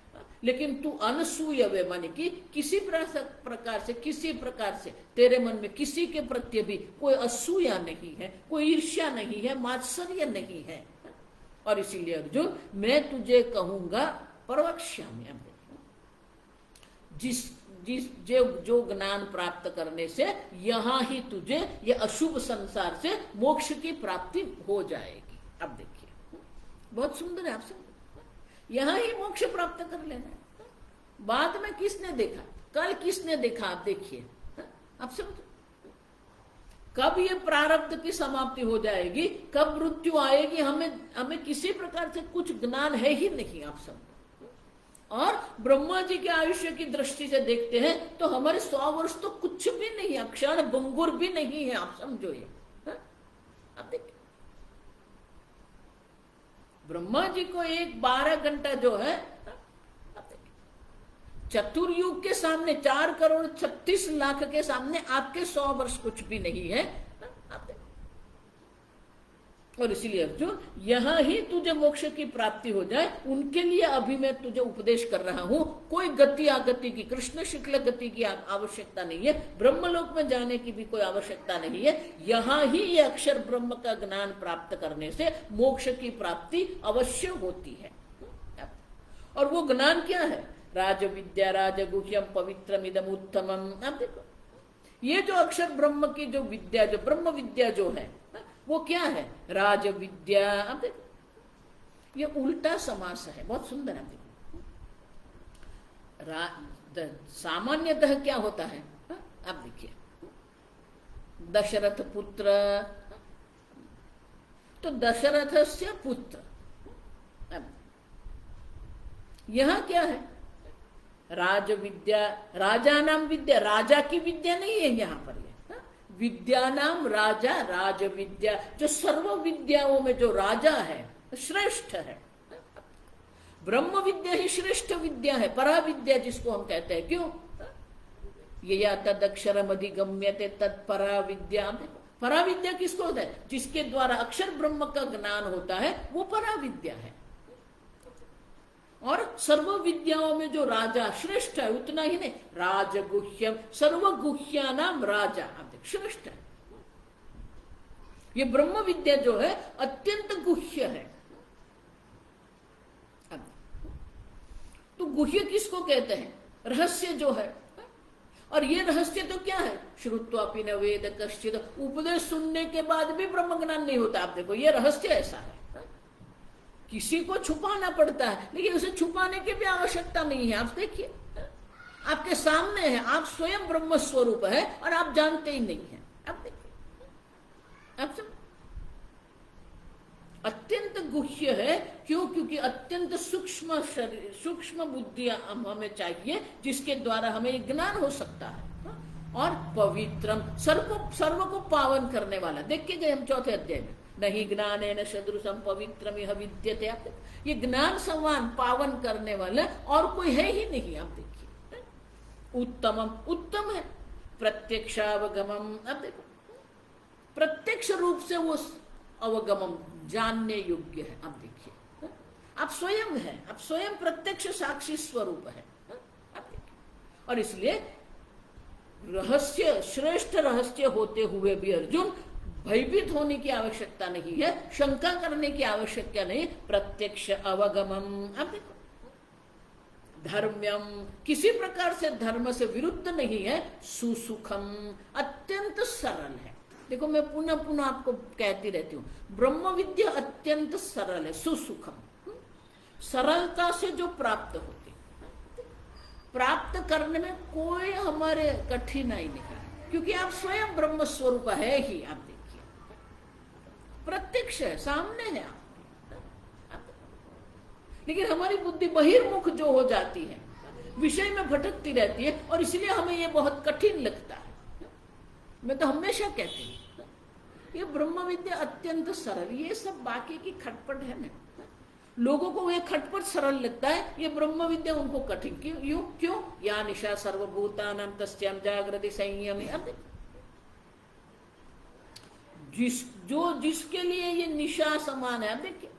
लेकिन तू अनसूयवे माने कि किसी प्रकार से, किसी प्रकार से तेरे मन में किसी के प्रति भी कोई असूया नहीं है, कोई ईर्ष्या नहीं है, मात्सर्य नहीं है। और इसीलिए अर्जुन मैं तुझे कहूंगा प्रवक्ष्यामि, जो ज्ञान प्राप्त करने से यहाँ ही तुझे ये अशुभ संसार से मोक्ष की प्राप्ति हो जाएगी। अब देखिए बहुत सुंदर है, आप समझ, यहां ही मोक्ष प्राप्त कर लेना है। बाद में किसने देखा, कल किसने देखा, आप देखिए, आप समझो कब ये प्रारब्ध की समाप्ति हो जाएगी, कब मृत्यु आएगी, हमें किसी प्रकार से कुछ ज्ञान है ही नहीं, आप समझो। और ब्रह्मा जी के आयुष्य की दृष्टि से देखते हैं तो हमारे 100 वर्ष तो कुछ भी नहीं है, क्षण भंगुर भी नहीं है, आप समझो ये। आप देखिए ब्रह्मा जी को एक 12 घंटा जो है, चतुर्युग के सामने 4,36,00,000 के सामने आपके 100 वर्ष कुछ भी नहीं है। और इसीलिए अर्जुन यहां ही तुझे मोक्ष की प्राप्ति हो जाए, उनके लिए अभी मैं तुझे उपदेश कर रहा हूं। कोई गति आगति की, कृष्ण शुक्ल गति की आवश्यकता नहीं है, ब्रह्मलोक में जाने की भी कोई आवश्यकता नहीं है। यहां ही ये अक्षर ब्रह्म का ज्ञान प्राप्त करने से मोक्ष की प्राप्ति अवश्य होती है। और वो ज्ञान क्या है, राज विद्या राजगुह्यम पवित्रमिदम उत्तमम। आप देखो ये जो अक्षर ब्रह्म की जो विद्या, जो ब्रह्म विद्या जो है, वो क्या है, राज विद्या। अब देखो ये उल्टा समास है, बहुत सुंदर है। सामान्यतः क्या होता है, अब देखिए दशरथ पुत्र, तो दशरथ से पुत्र। यहां क्या है, राज विद्या, राजा नाम विद्या, राजा की विद्या नहीं है यहाँ पर, विद्या नाम राजा, राज विद्या, जो सर्व विद्याओं में जो राजा है, श्रेष्ठ है। ब्रह्म विद्या ही श्रेष्ठ विद्या है, परा विद्या जिसको हम कहते हैं। क्यों, ये या तदक्षरम अधिगम्यते तत्परा विद्या। परा विद्या किसको होता है, जिसके द्वारा अक्षर ब्रह्म का ज्ञान होता है, वो परा विद्या है। और सर्व विद्याओं में जो राजा श्रेष्ठ है, उतना ही नहीं, राजगुह्यम, सर्वगुह्या नाम राजा, श्रेष्ठ है। ये ब्रह्म विद्या जो है अत्यंत गुह्य है। तो गुह्य किसको कहते हैं, रहस्य जो है। और ये रहस्य तो क्या है, श्रुत्वापि न वेद कश्चित्, उपदेश सुनने के बाद भी ब्रह्म ज्ञान नहीं होता। आप देखो ये रहस्य ऐसा है, किसी को छुपाना पड़ता है, लेकिन उसे छुपाने की भी आवश्यकता नहीं है। आप देखिए आपके सामने है, आप स्वयं ब्रह्म स्वरूप है और आप जानते ही नहीं है। अब देखिए अब सब अत्यंत गुह्य है। क्यों? क्योंकि अत्यंत सूक्ष्म शरीर, सूक्ष्म बुद्धि हमें चाहिए, जिसके द्वारा हमें ज्ञान हो सकता है। और पवित्रम, सर्व को पावन करने वाला। देख के गए हम चौथे अध्याय में, नहीं ज्ञानेन सदृशम पवित्रम यह विद्यते। ये ज्ञान समान पावन करने वाला और कोई है ही नहीं। आप देखिए, उत्तमम, उत्तम है, प्रत्यक्षावगमम। अब देखो, प्रत्यक्ष रूप से वो अवगमम, जानने योग्य है। आप देखिए, आप स्वयं है, आप स्वयं प्रत्यक्ष साक्षी स्वरूप है। आप देखिए, और इसलिए रहस्य, श्रेष्ठ रहस्य होते हुए भी अर्जुन भयभीत होने की आवश्यकता नहीं है, शंका करने की आवश्यकता नहीं। प्रत्यक्ष अवगमम। आप देखो, धर्म्यम, किसी प्रकार से धर्म से विरुद्ध नहीं है। सुसुखम, अत्यंत सरल है। देखो, मैं पुनः पुनः आपको कहती रहती हूँ, ब्रह्म विद्या अत्यंत सरल है, सुसुखम, सरलता से जो प्राप्त होती, प्राप्त करने में कोई हमारे कठिनाई नहीं है, क्योंकि आप स्वयं ब्रह्म स्वरूप है ही। आप देखिए, प्रत्यक्ष है, सामने है आप। लेकिन हमारी बुद्धि बहिर्मुख जो हो जाती है, विषय में भटकती रहती है, और इसलिए हमें ये बहुत कठिन लगता है। मैं तो हमेशा कहती हूँ, ये ब्रह्म विद्या अत्यंत सरल, ये सब बाकी की खटपट है ना। लोगों को ये खटपट सरल लगता है, ये ब्रह्म विद्या उनको कठिन। क्यों? क्यों? या निशा सर्वभूतानां तस्यां जागृति संयमी। अब जिसके लिए ये निशा समान है, अब देखिए,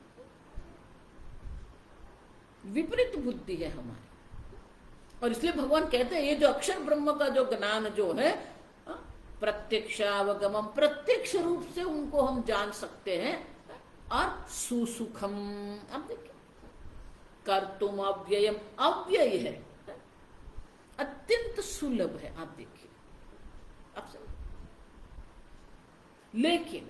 विपरीत बुद्धि है हमारी। और इसलिए भगवान कहते हैं, ये जो अक्षर ब्रह्म का जो ज्ञान जो है, प्रत्यक्षावगमम, प्रत्यक्ष रूप से उनको हम जान सकते हैं। और सुसुखम, अब देखिए, कर्तुम अव्ययम, अव्यय है, अत्यंत सुलभ है। आप देखिए, अब लेकिन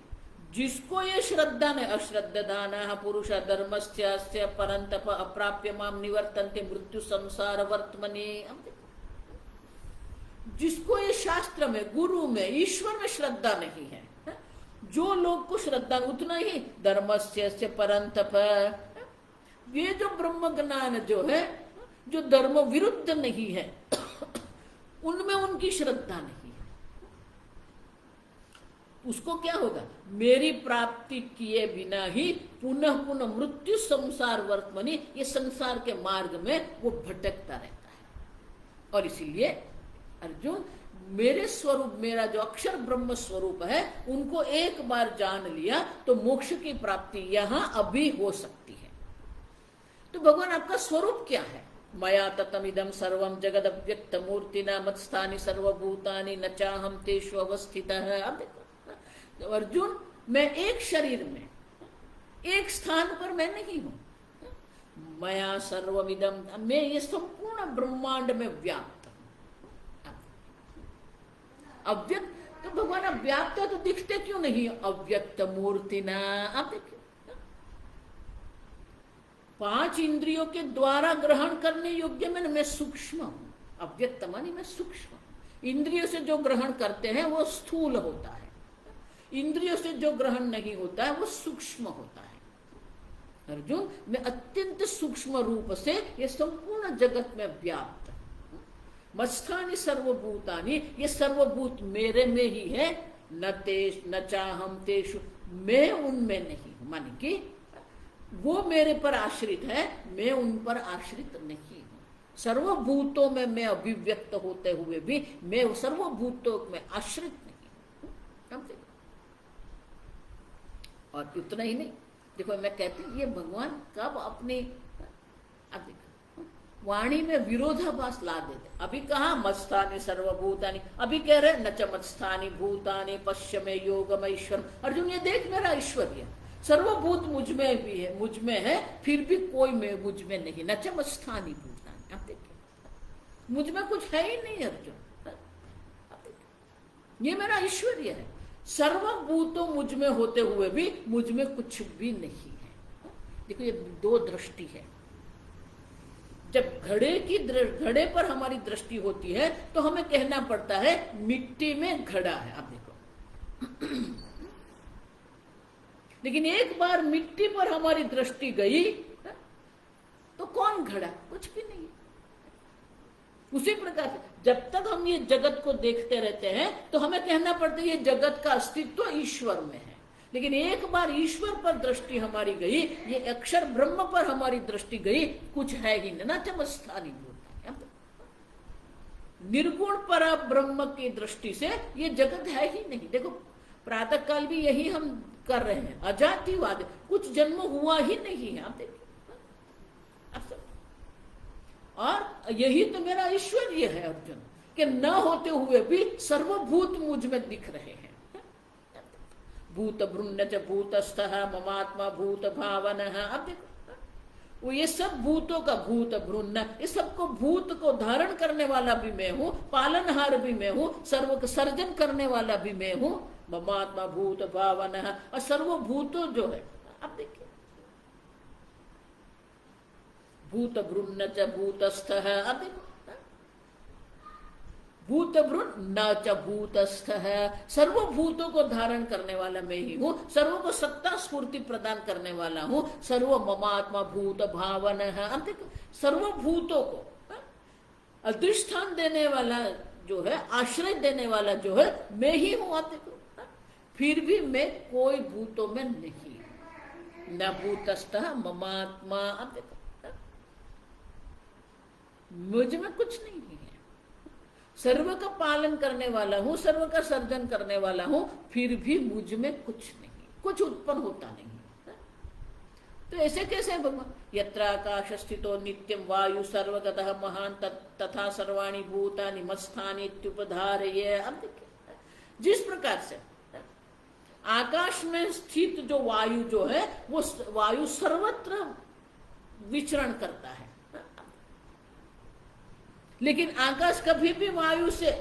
जिसको ये श्रद्धा ने, अश्रद्धाना पुरुष धर्मस्य परंतप अप्राप्य माम निवर्तन्ते मृत्यु संसार वर्तमने। अब देखिए, जिसको ये शास्त्र में, गुरु में, ईश्वर में श्रद्धा नहीं है, जो लोग को श्रद्धा उतना ही धर्मस्य परंतप, ये जो ब्रह्म ज्ञान जो है, जो धर्म विरुद्ध नहीं है, उनमें उनकी श्रद्धा नहीं है, उसको क्या होगा? मेरी प्राप्ति किए बिना ही पुनः पुनः मृत्यु संसार वर्तमनी, ये संसार के मार्ग में वो भटकता रहता है। और इसीलिए अर्जुन, मेरे स्वरूप, मेरा जो अक्षर ब्रह्म स्वरूप है, उनको एक बार जान लिया तो मोक्ष की प्राप्ति यहां अभी हो सकती है। तो भगवान, आपका स्वरूप क्या है? मया ततमिदं सर्वं जगद अव्यक्त मूर्तिना मत्स्थानि सर्वभूतानि न चाहम तेषु अवस्थितः। अब देखो अर्जुन, मैं एक शरीर में, एक स्थान पर मैं नहीं हूं। मया सर्वमिदं, मैं ये संपूर्ण ब्रह्मांड में व्याप्त। अव्यक्त, तो भगवान अब व्याप्त तो दिखते क्यों नहीं? अव्यक्त मूर्तिना। आप देखिए, 5 इंद्रियों के द्वारा ग्रहण करने योग्य में मैं सूक्ष्म हूं। अव्यक्त मानी मैं सूक्ष्म। इंद्रियों से जो ग्रहण करते हैं वो स्थूल होता है, इंद्रियों से जो ग्रहण नहीं होता है वो सूक्ष्म होता है। अर्जुन, मैं अत्यंत सूक्ष्म रूप से ये संपूर्ण जगत में व्याप्त, मत्स्थानि सर्वभूतानि, ये सर्वभूत मेरे में ही है। न चाहम तेषु, मैं उनमें नहीं हूं, माने कि वो मेरे पर आश्रित है, मैं उन पर आश्रित नहीं हूं। सर्वभूतों में मैं अभिव्यक्त होते हुए भी मैं सर्वभूतों में आश्रित नहीं हूं। और उतना ही नहीं, देखो मैं कहती हूँ, ये भगवान कब अपनी वाणी में विरोधाभास ला देते। अभी कहा मत्स्थानि सर्वभूतानि, अभी कह रहे न च मत्स्थानि भूतानि पश्य में योगम ईश्वर। अर्जुन, ये देख मेरा ऐश्वर्य, सर्वभूत मुझ में भी है, मुझ में है, फिर भी कोई में मुझ में नहीं। न च मत्स्थानि भूतानि, आप देखिए, मुझ में कुछ है ही नहीं अर्जुन। ये मेरा ऐश्वर्य है, सर्वभूतों मुझ में होते हुए भी मुझ में कुछ भी नहीं है। देखो, ये 2 दृष्टि है। जब घड़े पर हमारी दृष्टि होती है तो हमें कहना पड़ता है मिट्टी में घड़ा है। आप देखो, लेकिन एक बार मिट्टी पर हमारी दृष्टि गई तो कौन खड़ा? कुछ भी नहीं। उसी प्रकार से जब तक हम ये जगत को देखते रहते हैं तो हमें कहना पड़ता है ये जगत का अस्तित्व ईश्वर में है। लेकिन एक बार ईश्वर पर दृष्टि हमारी गई, ये अक्षर ब्रह्म पर हमारी दृष्टि गई, कुछ है ही नहीं, चमत्स्थानी भूत, निर्गुण पर ब्रह्म की दृष्टि से ये जगत है ही नहीं। देखो प्रातः काल भी यही हम कर रहे हैं, अजातिवाद, कुछ जन्म हुआ ही नहीं है। आप देखिए, और यही तो मेरा ऐश्वर्य है अर्जुन, कि न होते हुए भी सर्वभूत मुझ में दिख रहे हैं। भूत भ्रूण च भूतस्थः ममात्मा भूत भावन। अब देखो वो ये सब भूतों का भूत भ्रूण, ये सबको भूत को धारण करने वाला भी मैं हूँ, पालनहार भी मैं हूँ, सर्व का सर्जन करने वाला भी मैं हूँ। ममात्मा भूत भावन, और सर्वभूतों जो है, अब देखिए भूत भ्रूण च भूतस्थः, अब देखो भूत भ्रूण न च भूतस्थः, सर्वभूतों को धारण करने वाला मैं ही हूँ, सर्व को सत्ता स्फूर्ति प्रदान करने वाला हूँ, सर्व ममात्मा भूत भावन है। अब देखो सर्वभूतों को अधिष्ठान देने वाला जो है, आश्रय देने वाला जो है, मैं ही हूँ। आप देखो फिर भी मैं कोई भूतों में नहीं, न भूतस्थः ममात्मा, अब देखो मुझ में कुछ नहीं है। सर्व का पालन करने वाला हूं, सर्व का सर्जन करने वाला हूं, फिर भी मुझ में कुछ नहीं, कुछ उत्पन्न होता नहीं। तो ऐसे कैसे भगवान? यत्र आकाश स्थितो नित्यम वायु सर्वगतः महान तथा सर्वाणि भूतानि मत्स्थानि इत्युपधारय। अब देखिए जिस प्रकार से आकाश में स्थित जो वायु जो है, वो वायु सर्वत्र विचरण करता है, लेकिन आकाश कभी भी वायु से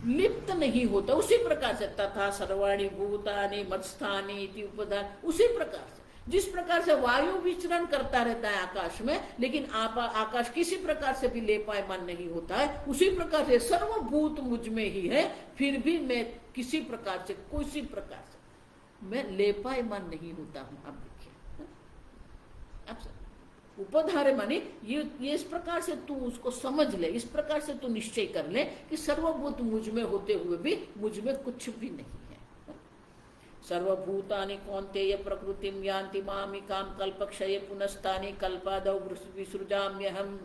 लिप्त नहीं होता। उसी प्रकार से तथा सर्वाणि भूतानि मत्स्थानि इति उपधान, उसी प्रकार से जिस प्रकार से वायु विचरण करता रहता है आकाश में, लेकिन आकाश किसी प्रकार से भी लेपायमान नहीं होता है, उसी प्रकार से सर्वभूत मुझ में ही है, फिर भी मैं किसी प्रकार से मैं लेपायमान नहीं होता हूं। अब देखिए अब उपधारे माने ये इस प्रकार से तू उसको समझ ले, इस प्रकार से तू निश्चय कर ले कि सर्वभूत मुझ में होते हुए भी मुझ में कुछ भी नहीं है। सर्वभूतानि कौन्तेय प्रकृतिम यान्ति मामिकां कल्पक्षये पुनस्तानि कल्पादौ विसृजाम्यहम्।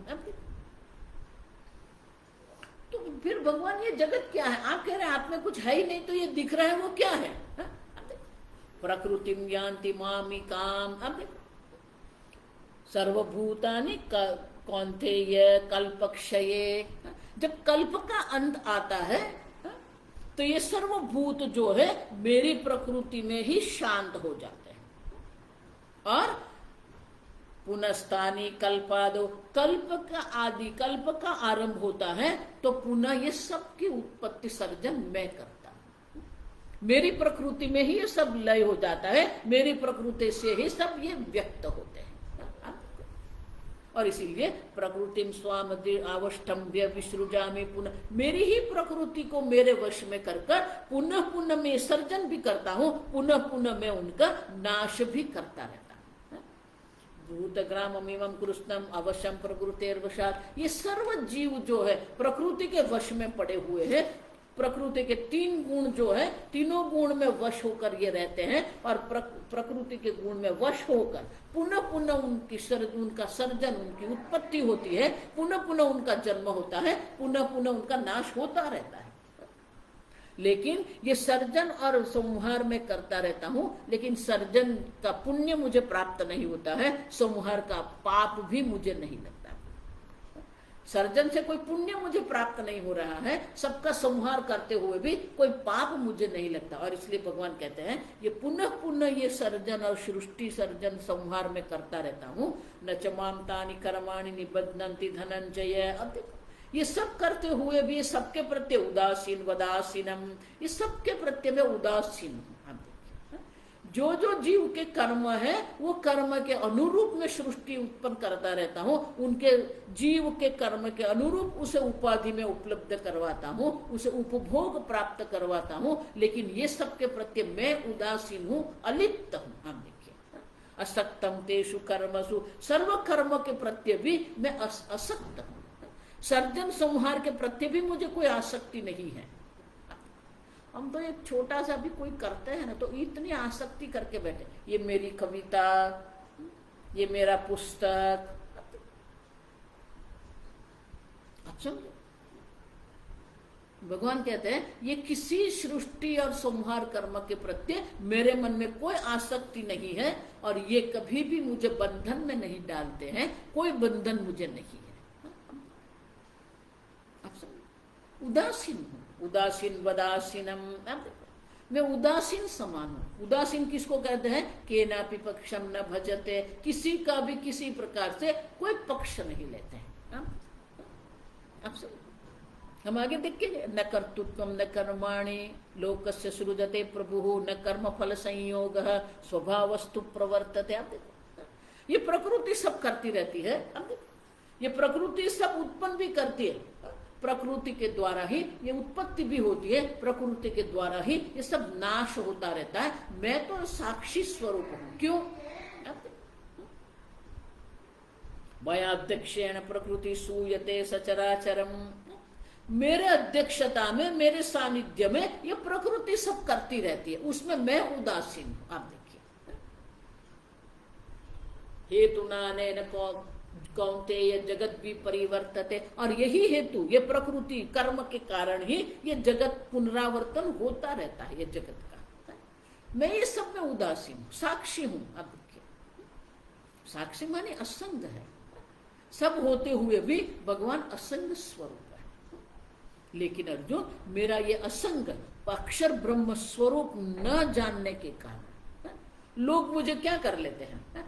तो फिर भगवान ये जगत क्या है? आप कह रहे हैं आप में कुछ है ही नहीं, तो ये दिख रहा है वो क्या है? प्रकृतिम यान्ति मामिकाम, अब देखो सर्वभूतानि कौन्तेय कल्पक्षये, जब कल्प का अंत आता है तो ये सर्वभूत जो है मेरी प्रकृति में ही शांत हो जाते हैं। और पुनस्तानि कल्पादो, कल्प का आदि, कल्प का आरंभ होता है तो पुनः ये सब की उत्पत्ति सर्जन मैं करता हूं। मेरी प्रकृति में ही ये सब लय हो जाता है, मेरी प्रकृति से ही सब ये व्यक्त होते हैं। और इसीलिए प्रकृतिम स्वाम आवष्टम्भ्य विसृजामि पुनः, मेरी ही प्रकृति को मेरे वश में कर पुनः पुनः मैं सर्जन भी करता हूँ, पुनः पुनः मैं उनका नाश भी करता रहता हूँ। भूतग्रामम एवं कृष्णम अवश्यम प्रकृतेर्वशात्, ये सर्व जीव जो है प्रकृति के वश में पड़े हुए हैं। प्रकृति के तीन गुण जो है, तीनों गुण में वश होकर ये रहते हैं, और प्रकृति के गुण में वश होकर पुनः पुनः उनका सर्जन, उनकी उत्पत्ति होती है, पुनः पुनः उनका जन्म होता है, पुनः पुनः उनका नाश होता रहता है। लेकिन ये सर्जन और संहार में करता रहता हूं, लेकिन सर्जन का पुण्य मुझे प्राप्त नहीं होता है, संहार का पाप भी मुझे नहीं लगता। सर्जन से कोई पुण्य मुझे प्राप्त नहीं हो रहा है, सबका संहार करते हुए भी कोई पाप मुझे नहीं लगता। और इसलिए भगवान कहते हैं ये पुनः पुनः ये सर्जन और सृष्टि सर्जन संहार में करता रहता हूँ। न च माम तानि कर्माणि निबध्नन्ति धनंजय। अब देखो ये सब करते हुए भी ये सबके प्रत्यय उदासीन वदासीनम, ये सबके प्रत्यय में उदासीन हूँ। जो जो जीव के कर्म है वो कर्म के अनुरूप में सृष्टि उत्पन्न करता रहता हूँ, उनके जीव के कर्म के अनुरूप उसे उपाधि में उपलब्ध करवाता हूँ, उसे उपभोग प्राप्त करवाता हूँ, लेकिन ये सब के प्रति मैं उदासीन हूँ, अलिप्त हूँ। हम देखिए, असक्तम तेषु कर्मसु, सर्व कर्म के प्रति भी मैं असक्त हूँ। सर्जन संहार के प्रति भी मुझे कोई आसक्ति नहीं है। हम तो एक छोटा सा भी कोई करते हैं ना तो इतनी आसक्ति करके बैठे, ये मेरी कविता, ये मेरा पुस्तक। अच्छा, भगवान कहते हैं ये किसी सृष्टि और संहार कर्म के प्रति मेरे मन में कोई आसक्ति नहीं है, और ये कभी भी मुझे बंधन में नहीं डालते हैं, कोई बंधन मुझे नहीं है। उदासीन हूं, उदासीन वदासीनम। मैं उदासीन समान हूं। उदासीन किसको कहते हैं? केनापि पक्षम न भजते, किसी का भी किसी प्रकार से कोई पक्ष नहीं लेते हैं। हम आगे देखेंगे, न कर्तृत्व न कर्माणि लोकस्य सृजते प्रभु न कर्म फल संयोग स्वभावस्तु प्रवर्तते। आप देखो, ये प्रकृति सब करती रहती है। अब देखो, ये प्रकृति सब उत्पन्न भी करती है, प्रकृति के द्वारा ही ये उत्पत्ति भी होती है, प्रकृति के द्वारा ही ये सब नाश होता रहता है। मैं तो साक्षी स्वरूप हूं। क्यों? मयाध्यक्षेण प्रकृति सूयते सचराचरम। मेरे अध्यक्षता में, मेरे सानिध्य में ये प्रकृति सब करती रहती है, उसमें मैं उदासीन हूं। आप देखिए, हेतुनानेन कौन्तेय जगत भी परिवर्तते, और यही हेतु, ये प्रकृति कर्म के कारण ही ये जगत पुनरावर्तन होता रहता है, ये जगत का। मैं ये सब में उदासीन हूं, साक्षी हूं। अब देखिए, साक्षी माने असंग है, सब होते हुए भी भगवान असंग स्वरूप है। लेकिन अर्जुन, मेरा ये असंग अक्षर ब्रह्म स्वरूप न जानने के कारण लोग मुझे क्या कर लेते हैं,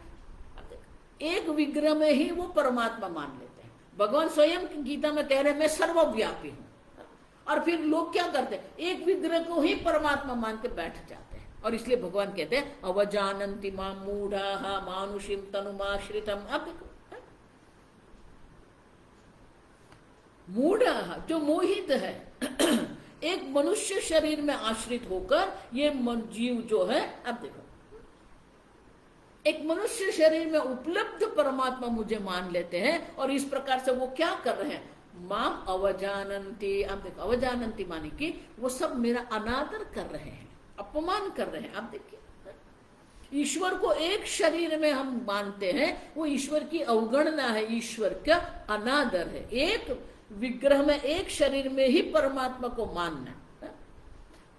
एक विग्रह में ही वो परमात्मा मान लेते हैं। भगवान स्वयं गीता में कह रहे हैं मैं सर्वव्यापी हूं, और फिर लोग क्या करते हैं, एक विग्रह को ही परमात्मा मान के बैठ जाते हैं। और इसलिए भगवान कहते हैं अवजानन्ति मां मूढ़ाः मानुषीं तनुमाश्रितम्। अब देखो, मूढ़ाः जो मोहित है एक मनुष्य शरीर में आश्रित होकर, ये जीव जो है, अब देखो, एक मनुष्य शरीर में उपलब्ध परमात्मा मुझे मान लेते हैं, और इस प्रकार से वो क्या कर रहे हैं, माम अवजानन्ति। आप देखो, अवजानन्ति माने कि वो सब मेरा अनादर कर रहे हैं, अपमान कर रहे हैं। आप देखिए, ईश्वर को एक शरीर में हम मानते हैं, वो ईश्वर की अवगणना है, ईश्वर का अनादर है। एक विग्रह में, एक शरीर में ही परमात्मा को मानना,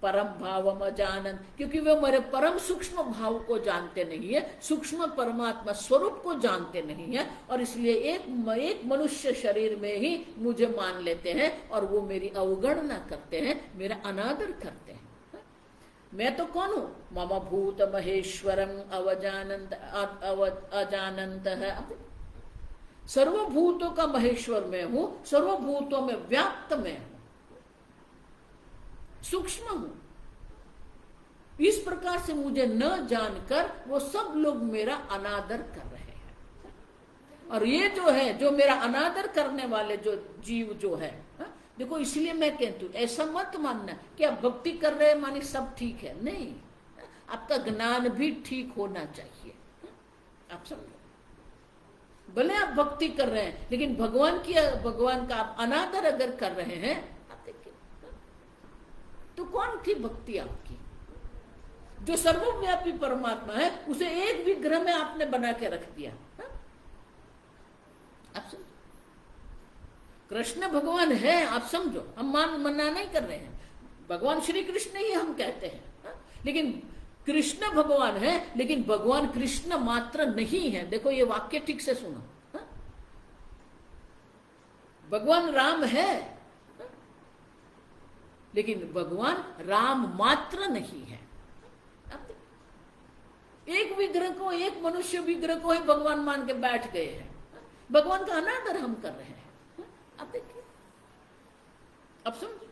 परम भावम अजानन, क्योंकि वे मेरे परम सूक्ष्म भाव को जानते नहीं है, सूक्ष्म परमात्मा स्वरूप को जानते नहीं है, और इसलिए एक मनुष्य शरीर में ही मुझे मान लेते हैं, और वो मेरी अवगणना करते हैं, मेरा अनादर करते हैं। मैं तो कौन हूं? मम भूत महेश्वरम अवजानंत अजानंत है। सर्वभूतों का महेश्वर मैं हूं, सर्वभूतों में व्याप्त मैं हूं, सूक्ष्म हूं। इस प्रकार से मुझे न जानकर वो सब लोग मेरा अनादर कर रहे हैं। और ये जो है, जो मेरा अनादर करने वाले जो जीव जो है, देखो, इसलिए मैं कहती हूं ऐसा मत मानना कि आप भक्ति कर रहे हैं मानी सब ठीक है। नहीं, आपका ज्ञान भी ठीक होना चाहिए। आप समझो, भले आप भक्ति कर रहे हैं, लेकिन भगवान का आप अनादर अगर कर रहे हैं, आप देखिए, तो कौन थी भक्ति आपकी? जो सर्वव्यापी परमात्मा है, उसे एक विग्रह में आपने बना के रख दिया। आप समझो, कृष्ण भगवान है, आप समझो, हम मना नहीं कर रहे हैं, भगवान श्री कृष्ण ही हम कहते हैं, लेकिन कृष्ण भगवान है, लेकिन भगवान कृष्ण मात्र नहीं है। देखो, ये वाक्य ठीक से सुनो, भगवान राम है, लेकिन भगवान राम मात्र नहीं है। एक विग्रह को, एक मनुष्य विग्रह को ही भगवान मान के बैठ गए हैं, भगवान का अनादर हम कर रहे हैं। अब देखिए, अब समझो,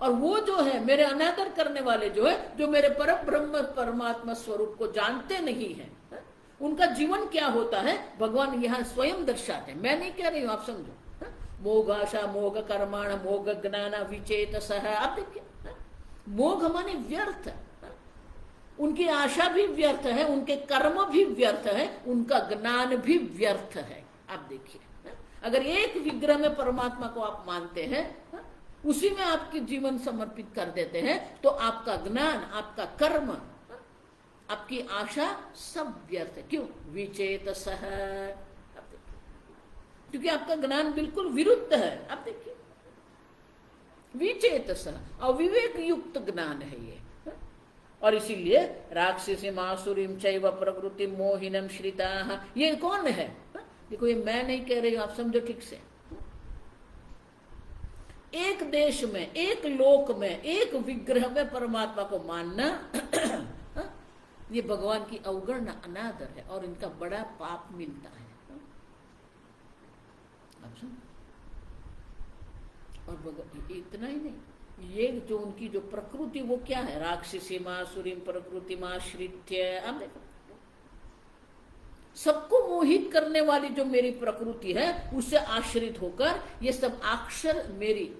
और वो जो है मेरे अनादर करने वाले जो है, जो मेरे परम ब्रह्म परमात्मा स्वरूप को जानते नहीं है, उनका जीवन क्या होता है भगवान यहाँ स्वयं दर्शाते हैं। मैं नहीं कह रही हूं, आप समझो। मोघ आशा मोघ कर्माण मोघ ज्ञान विचेतसः। आप देखिए, मोघ माने व्यर्थ, उनकी आशा भी व्यर्थ है, उनके कर्म भी व्यर्थ है, उनका ज्ञान भी व्यर्थ है। आप देखिए, अगर एक विग्रह में परमात्मा को आप मानते हैं, उसी में आपकी जीवन समर्पित कर देते हैं, तो आपका ज्ञान, आपका कर्म, आपकी आशा सब व्यर्थ है। क्यों? विचेतसः। क्योंकि आपका ज्ञान बिल्कुल विरुद्ध है। आप देखिए, विचेतसः, अविवेक युक्त ज्ञान है ये। और इसीलिए राक्षसीम आसुरीम चैव प्रकृति मोहिनम श्रिताः। ये कौन है? देखो, ये मैं नहीं कह रही हूं, आप समझो ठीक से। एक देश में, एक लोक में, एक विग्रह में परमात्मा को मानना ये भगवान की अवगणना, अनादर है, और इनका बड़ा पाप मिलता है। और इतना ही नहीं, ये जो उनकी जो प्रकृति वो क्या है? राक्षसी मासुरीम प्रकृति माश्रित्य। आप देखो, सबको मोहित करने वाली जो मेरी प्रकृति है, उससे आश्रित होकर ये सब अक्षर मेरी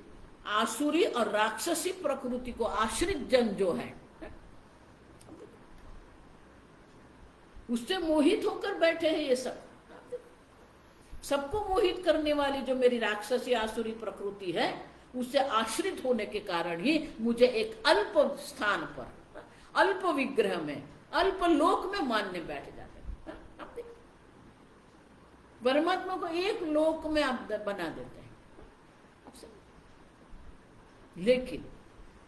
आसुरी और राक्षसी प्रकृति को आश्रित जन जो है, उससे मोहित होकर बैठे हैं ये सब। सबको मोहित करने वाली जो मेरी राक्षसी आसुरी प्रकृति है, उससे आश्रित होने के कारण ही मुझे एक अल्प स्थान पर, अल्प विग्रह में, अल्प लोक में मानने बैठ जाते हैं। आप देखिए, परमात्मा को एक लोक में आप बना देते हैं। लेकिन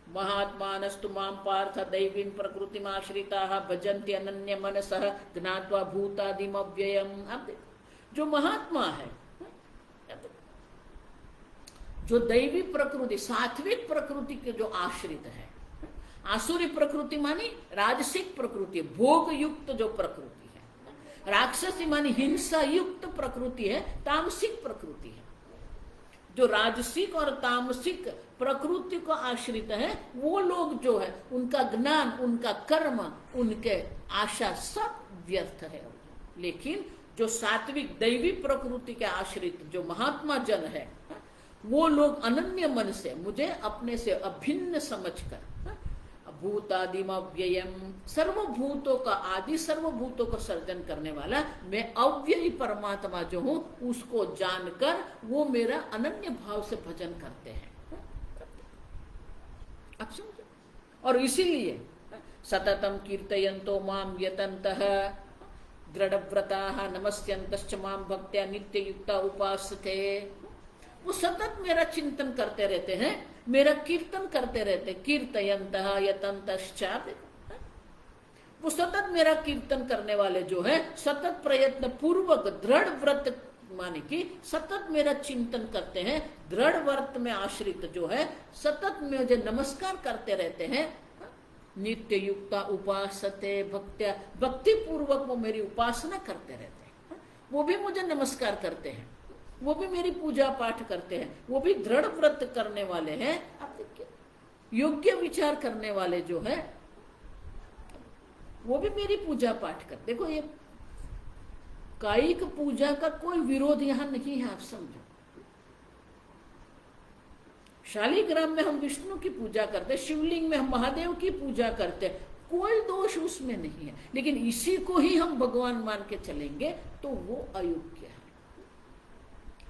महात्मानस्तु मां पार्थ दैवीं प्रकृतिमाश्रिताः भजन्ति अनन्य मनसः ज्ञात्वा भूतादिम अव्ययम्। आप देखो, जो महात्मा है, जो दैवी प्रकृति, सात्विक प्रकृति के जो आश्रित है, आसुरी प्रकृति मानी राजसिक प्रकृति, भोग युक्त जो प्रकृति है, राक्षसी मानी हिंसा युक्त प्रकृति है, तामसिक प्रकृति है। जो राजसिक और तामसिक प्रकृति को आश्रित है, वो लोग जो है, उनका ज्ञान, उनका कर्म, उनके आशा सब व्यर्थ है। लेकिन जो सात्विक दैवी प्रकृति के आश्रित जो महात्मा जन है, वो लोग अनन्य मन से, मुझे अपने से अभिन्न समझकर, भूतादिम अव्ययम, सर्वभूतों का आदि, सर्वभूतों को सर्जन करने वाला मैं अव्ययी परमात्मा जो हूं, उसको जानकर वो मेरा अनन्य भाव से भजन करते हैं। आप समझो। और इसीलिए सततम कीर्तयन्तो माम यतन्तः दृढ़व्रताः नमस्यन्तश्च माम भक्त्या नित्य युक्ता उपासते। वो सतत मेरा चिंतन करते रहते हैं, मेरा कीर्तन करते रहते, कीर्तयन्तः यतन्तश्च। वो सतत मेरा कीर्तन करने वाले जो है, सतत प्रयत्न पूर्वक दृढ़ व्रत माने कि सतत मेरा चिंतन करते हैं, दृढ़ व्रत में आश्रित जो है, सतत मुझे नमस्कार करते रहते हैं, नित्य युक्ता उपासते भक्त्या, भक्ति पूर्वक वो मेरी उपासना करते रहते हैं, वो भी मुझे नमस्कार करते हैं, वो भी मेरी पूजा पाठ करते हैं, वो भी दृढ़ व्रत करने वाले हैं। आप देखिए, योग्य विचार करने वाले जो है, वो भी मेरी पूजा पाठ करते। देखो, ये कायिक पूजा का कोई विरोध यहां नहीं है, आप समझो। शालिग्राम में हम विष्णु की पूजा करते, शिवलिंग में हम महादेव की पूजा करते, कोई दोष उसमें नहीं है। लेकिन इसी को ही हम भगवान मान के चलेंगे तो वो अयोग्य है।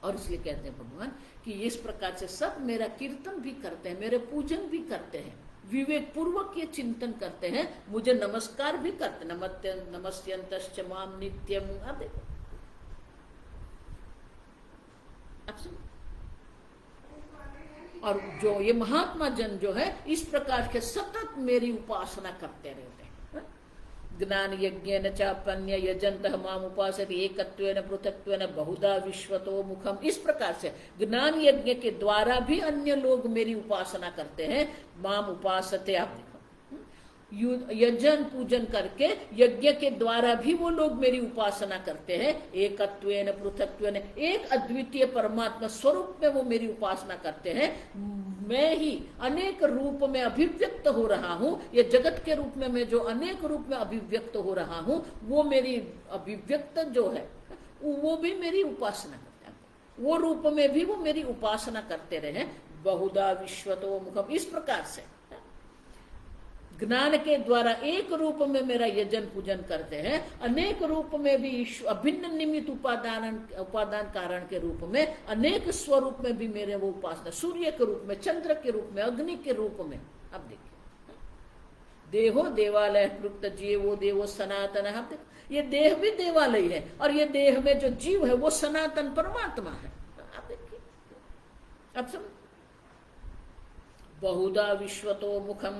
और इसलिए कहते हैं भगवान कि इस प्रकार से सब मेरा कीर्तन भी करते हैं, मेरे पूजन भी करते हैं, विवेक पूर्वक ये चिंतन करते हैं, मुझे नमस्कार भी करते, नमस्यन्तश्च माम नित्यम। अब देखो, और जो ये महात्मा जन जो है, इस प्रकार के सतत मेरी उपासना करते रहते हैं। ज्ञान यज्ञेन चापन्य यजन्तः माम उपासते एकत्वेन पृथक्त्वेन बहुधा विश्वतो मुखम। इस प्रकार से ज्ञान यज्ञ के द्वारा भी अन्य लोग मेरी उपासना करते हैं, माम उपासते। आप देखो, यजन पूजन करके यज्ञ के द्वारा भी वो लोग मेरी उपासना करते हैं, एकत्वेन पृथक्त्वेन, एक अद्वितीय परमात्मा स्वरूप में वो मेरी उपासना करते हैं, मैं ही अनेक रूप में अभिव्यक्त हो रहा हूं, ये जगत के रूप में मैं जो अनेक रूप में अभिव्यक्त हो रहा हूं, वो मेरी अभिव्यक्त जो है वो भी मेरी उपासना करते हैं, वो रूप में भी वो मेरी उपासना करते रहे। बहुधा विश्वतो मुखम, इस प्रकार से ज्ञान के द्वारा एक रूप में मेरा यजन पूजन करते हैं, अनेक रूप में भी अभिन्न निमित्त उपादान कारण के रूप में अनेक स्वरूप में भी मेरे वो उपासना, सूर्य के रूप में, चंद्र के रूप में, अग्नि के रूप में। अब देखिए, देहो देवालय प्रोक्त जीवो देवो सनातन। अब ये देह भी देवालय है और ये देह में जो जीव है वो सनातन परमात्मा है। आप देखिए, अब समझ, बहुधा विश्वतो मुखम,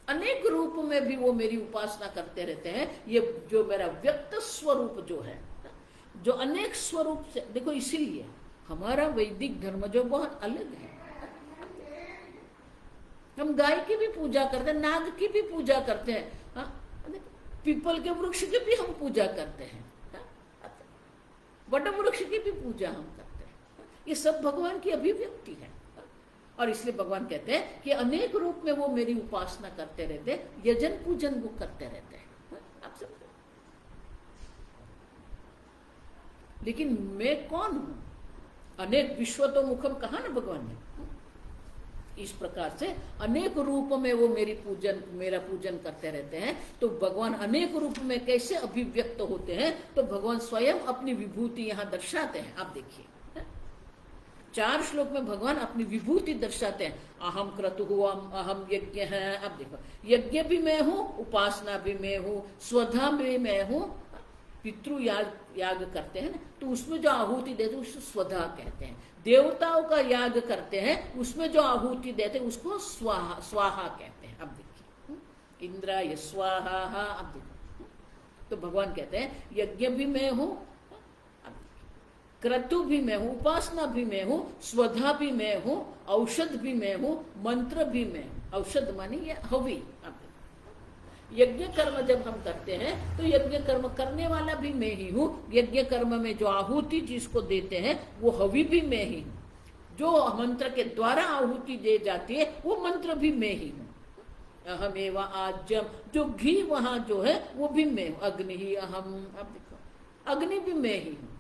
अनेक रूप में भी वो मेरी उपासना करते रहते हैं। ये जो मेरा व्यक्त स्वरूप जो है, जो अनेक स्वरूप से, देखो इसीलिए हमारा वैदिक धर्म जो बहुत अलग है। हम गाय की भी पूजा करते हैं, नाग की भी पूजा करते हैं, पीपल के वृक्ष की भी हम पूजा करते हैं, वट वृक्ष की भी पूजा हम करते हैं। ये सब भगवान की अभिव्यक्ति है और इसलिए भगवान कहते हैं कि अनेक रूप में वो मेरी उपासना करते रहते हैं, यजन पूजन वो करते रहते हैं। आप समझो, लेकिन मैं कौन हूं? अनेक विश्वतो मुखम कहा ना भगवान ने। इस प्रकार से अनेक रूप में वो मेरा पूजन करते रहते हैं। तो भगवान अनेक रूप में कैसे अभिव्यक्त होते हैं? तो भगवान स्वयं अपनी विभूति यहां दर्शाते हैं। आप देखिए, 4 श्लोक में भगवान अपनी विभूति दर्शाते हैं। अहम क्रतु, अहम यज्ञ है। अब देखो, यज्ञ भी मैं हूं, उपासना भी मैं हूं, स्वधा भी मैं हूं। पितृ याग करते हैं ना, तो उसमें जो आहुति देते हैं उसको स्वधा कहते हैं। देवताओं का याग करते हैं, उसमें जो आहुति देते हैं उसको स्वाहा कहते हैं। अब देखिए, इंद्राय स्वाहा। अब देखो, तो भगवान कहते हैं यज्ञ भी मैं हूं, क्रतु भी मैं हूं, उपासना भी मैं हूं, स्वधा भी मैं हूं, औषध भी मैं हूं, मंत्र भी मैं हूं। औषध मानी ये हवि। यज्ञ कर्म जब हम करते हैं तो यज्ञ कर्म करने वाला भी मैं ही हूं। यज्ञ कर्म में जो आहुति जिसको देते हैं वो हवि भी मैं ही हूं। जो मंत्र के द्वारा आहुति दे जाती है वो मंत्र भी मैं ही हूं। अहमेव आज्यम, जो घी वहां जो है वो भी मैं हूं। अग्नि ही अहम। अब देखो, अग्नि भी मैं ही हूं।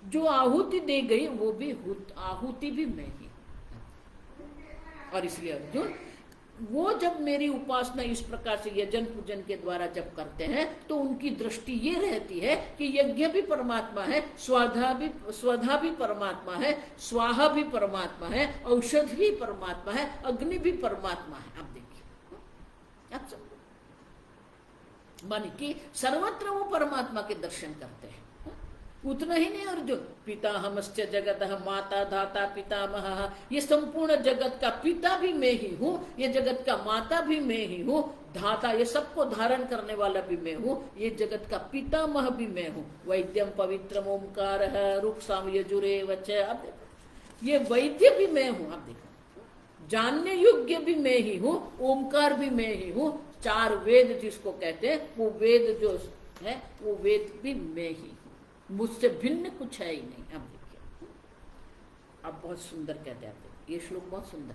जो आहुति दे गई वो भी आहुति भी मैं ही। और इसलिए अर्जुन, वो जब मेरी उपासना इस प्रकार से यजन पूजन के द्वारा जब करते हैं तो उनकी दृष्टि ये रहती है कि यज्ञ भी परमात्मा है, स्वधा भी परमात्मा है, स्वाहा भी परमात्मा है, औषध भी परमात्मा है, अग्नि भी परमात्मा है। आप देखिए, आप समझो, मानी कि सर्वत्र वो परमात्मा के दर्शन करते हैं। उतना ही नहीं अर्जुन, पिता हमस्य जगत, माता धाता पितामह, ये संपूर्ण जगत का पिता भी मैं ही हूँ, ये जगत का माता भी मैं ही हूँ, धाता ये सबको धारण करने वाला भी मैं हूँ, ये जगत का पितामह भी मैं हूँ। वैद्यम पवित्रम ओमकार है, रूप साम यजुरे वच। अब देखो, ये वैद्य भी मैं हूँ। अब देखो, जानने योग्य भी मैं ही हूँ, ओमकार भी मैं ही हूँ। 4 वेद जिसको कहते हैं वो वेद जो है वो वेद भी मैं ही, मुझसे भिन्न कुछ है ही नहीं। अब देखिए, अब बहुत सुंदर कहते हैं ये श्लोक, बहुत सुंदर।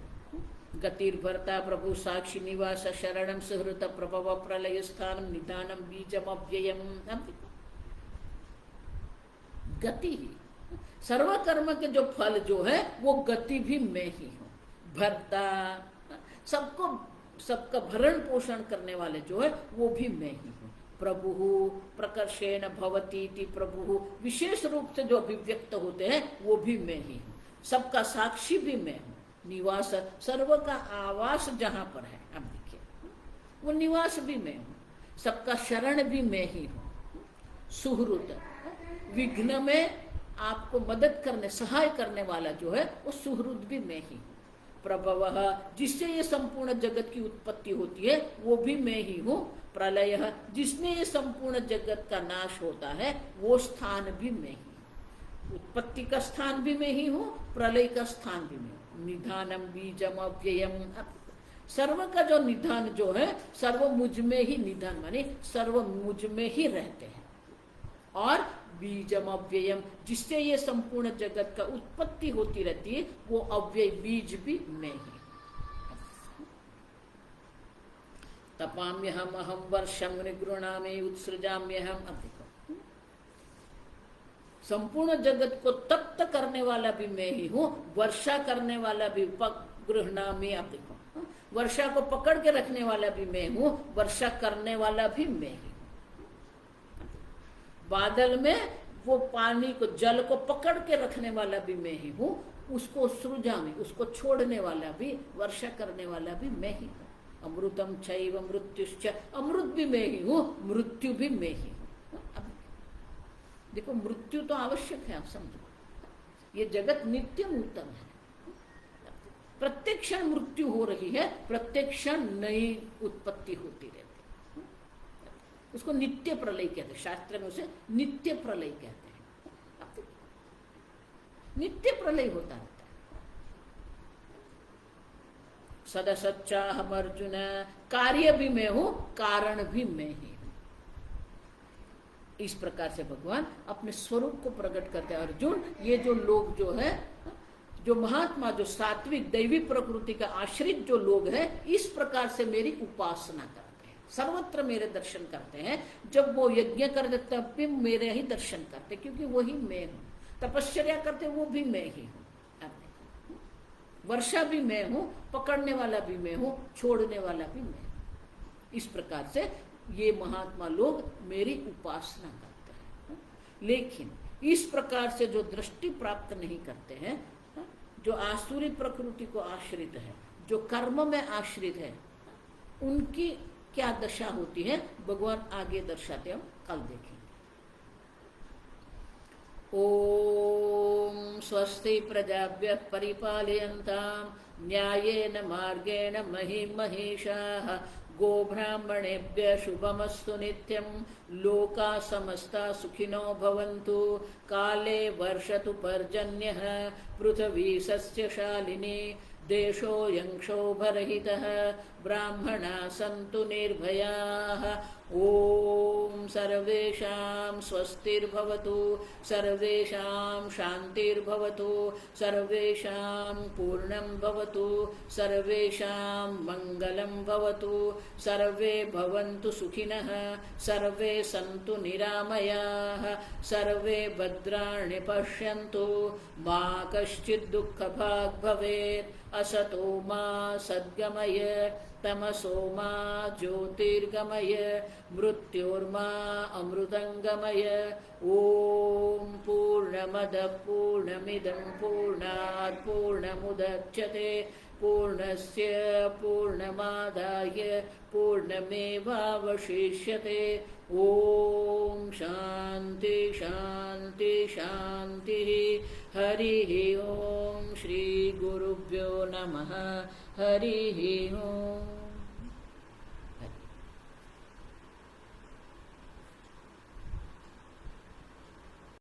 गतिर्भर्ता प्रभु साक्षी निवास शरणम सुहृत प्रभव प्रलय स्थानम निदानम बीजम अव्ययम। अब देखो, गति ही सर्व कर्म के जो फल जो है वो गति भी मैं ही हूँ। भर्ता, सबका भरण पोषण करने वाले जो है वो भी मैं ही हूँ। प्रभु प्रकर्षेण भवती इति, प्रभु विशेष रूप से जो अभिव्यक्त होते हैं वो भी मैं ही हूँ। सबका साक्षी भी मैं हूँ। निवास, सर्व का आवास जहां पर है, अब देखिए वो निवास भी मैं हूँ। सबका शरण भी मैं ही हूँ। सुहृद, विघ्न में आपको मदद करने सहाय करने वाला जो है वो सुहृद भी मैं ही हूँ। प्रभव, जिससे ये संपूर्ण जगत की उत्पत्ति होती है वो भी मैं ही हूँ। प्रलय, जिसने ये संपूर्ण जगत का नाश होता है वो स्थान भी मैं ही हूँ। उत्पत्ति का स्थान भी मैं ही हूँ, प्रलय का स्थान भी मैं हूँ। निधानम बीजम अव्ययम, सर्व का जो निधान जो है सर्व मुझ में ही, निधान माने सर्व मुझ में ही रहते हैं। और बीजम अव्ययम, जिससे ये संपूर्ण जगत का उत्पत्ति होती रहती है, वो अव्यय बीज भी मैं ही। तपाम्यहम अहम वर्षम निगृणामि उत्सृजाम्यहम। अब देखो, संपूर्ण जगत को तप्त करने वाला भी मैं ही हूं, वर्षा करने वाला भी गृहणामि। अब देखो, वर्षा को पकड़ के रखने वाला भी मैं हूं, वर्षा करने वाला भी मैं ही हूं। बादल में वो पानी को, जल को पकड़ के रखने वाला भी मैं ही हूं, उसको सृजा में, उसको छोड़ने वाला भी, वर्षा करने वाला भी मैं ही हूं। अमृतम चैव मृत्युश्च, अमृत भी मैं ही हूं, मृत्यु भी मैं ही हूं। अब देखो, मृत्यु तो आवश्यक है, आप समझो, ये जगत नित्य नूतन है, प्रत्येक क्षण मृत्यु हो रही है, प्रत्येक क्षण नई उत्पत्ति होती रहती है। उसको नित्य प्रलय कहते हैं, शास्त्र में उसे नित्य प्रलय कहते हैं। नित्य प्रलय होता रहता है। सदा सच्चा हम अर्जुन, कार्य भी मैं हूं, कारण भी मैं ही हूं। इस प्रकार से भगवान अपने स्वरूप को प्रकट करते हैं। अर्जुन, ये जो लोग जो है, जो महात्मा, जो सात्विक दैवी प्रकृति का आश्रित जो लोग हैं, इस प्रकार से मेरी उपासना करते हैं, सर्वत्र मेरे दर्शन करते हैं। जब वो यज्ञ करते तब भी मेरे ही दर्शन करते, क्योंकि वही मैं हूं। तपश्चर्या करते वो भी मैं ही हूं। वर्षा भी मैं हूं, पकड़ने वाला भी मैं हूं, छोड़ने वाला भी मैं हूं। इस प्रकार से ये महात्मा लोग मेरी उपासना करते हैं। लेकिन इस प्रकार से जो दृष्टि प्राप्त नहीं करते हैं, जो आसुरी प्रकृति को आश्रित है, जो कर्म में आश्रित है, उनकी क्या दशा होती है भगवान आगे दर्शाते, हम कल देखेंगे। ओम स्वस्ति प्रजाभ्यः परिपालयन्तां न्यायेन मार्गेण महिं महिषाः गोब्राह्मणेभ्यः शुभमस्तु नित्यं लोकाः समस्ताः सुखिनो भवन्तु काले वर्षतु पर्जन्यः पृथिवी सस्यशालिनी देशोऽयं क्षोभरहितः ब्राह्मणाः सन्तु निर्भयाः। ओम सर्वेषां स्वस्तिर्भवतु, सर्वेषां शान्तिर्भवतु, सर्वेषां पूर्णं भवतु, सर्वेषां मङ्गलं भवतु, सर्वे भवन्तु सुखिनः, सर्वे सन्तु निरामयाः, सर्वे भद्राणि पश्यन्तु, मा कश्चित् दुःखभाग् भवेत्। असतो मा सद्गमय, तमसो मा ज्योतिर्गमय, मृत्योर्मा अमृतंगमय। ओम पूर्णमदः पूर्णमिदं पूर्णात् पूर्णमुदच्यते पूर्णस्य पूर्णमादाय पूर्णमेवावशिष्यते। ओम शांति शांति शांति। हरिः ओम। श्री गुरुभ्यो नमः। हरिः ओम।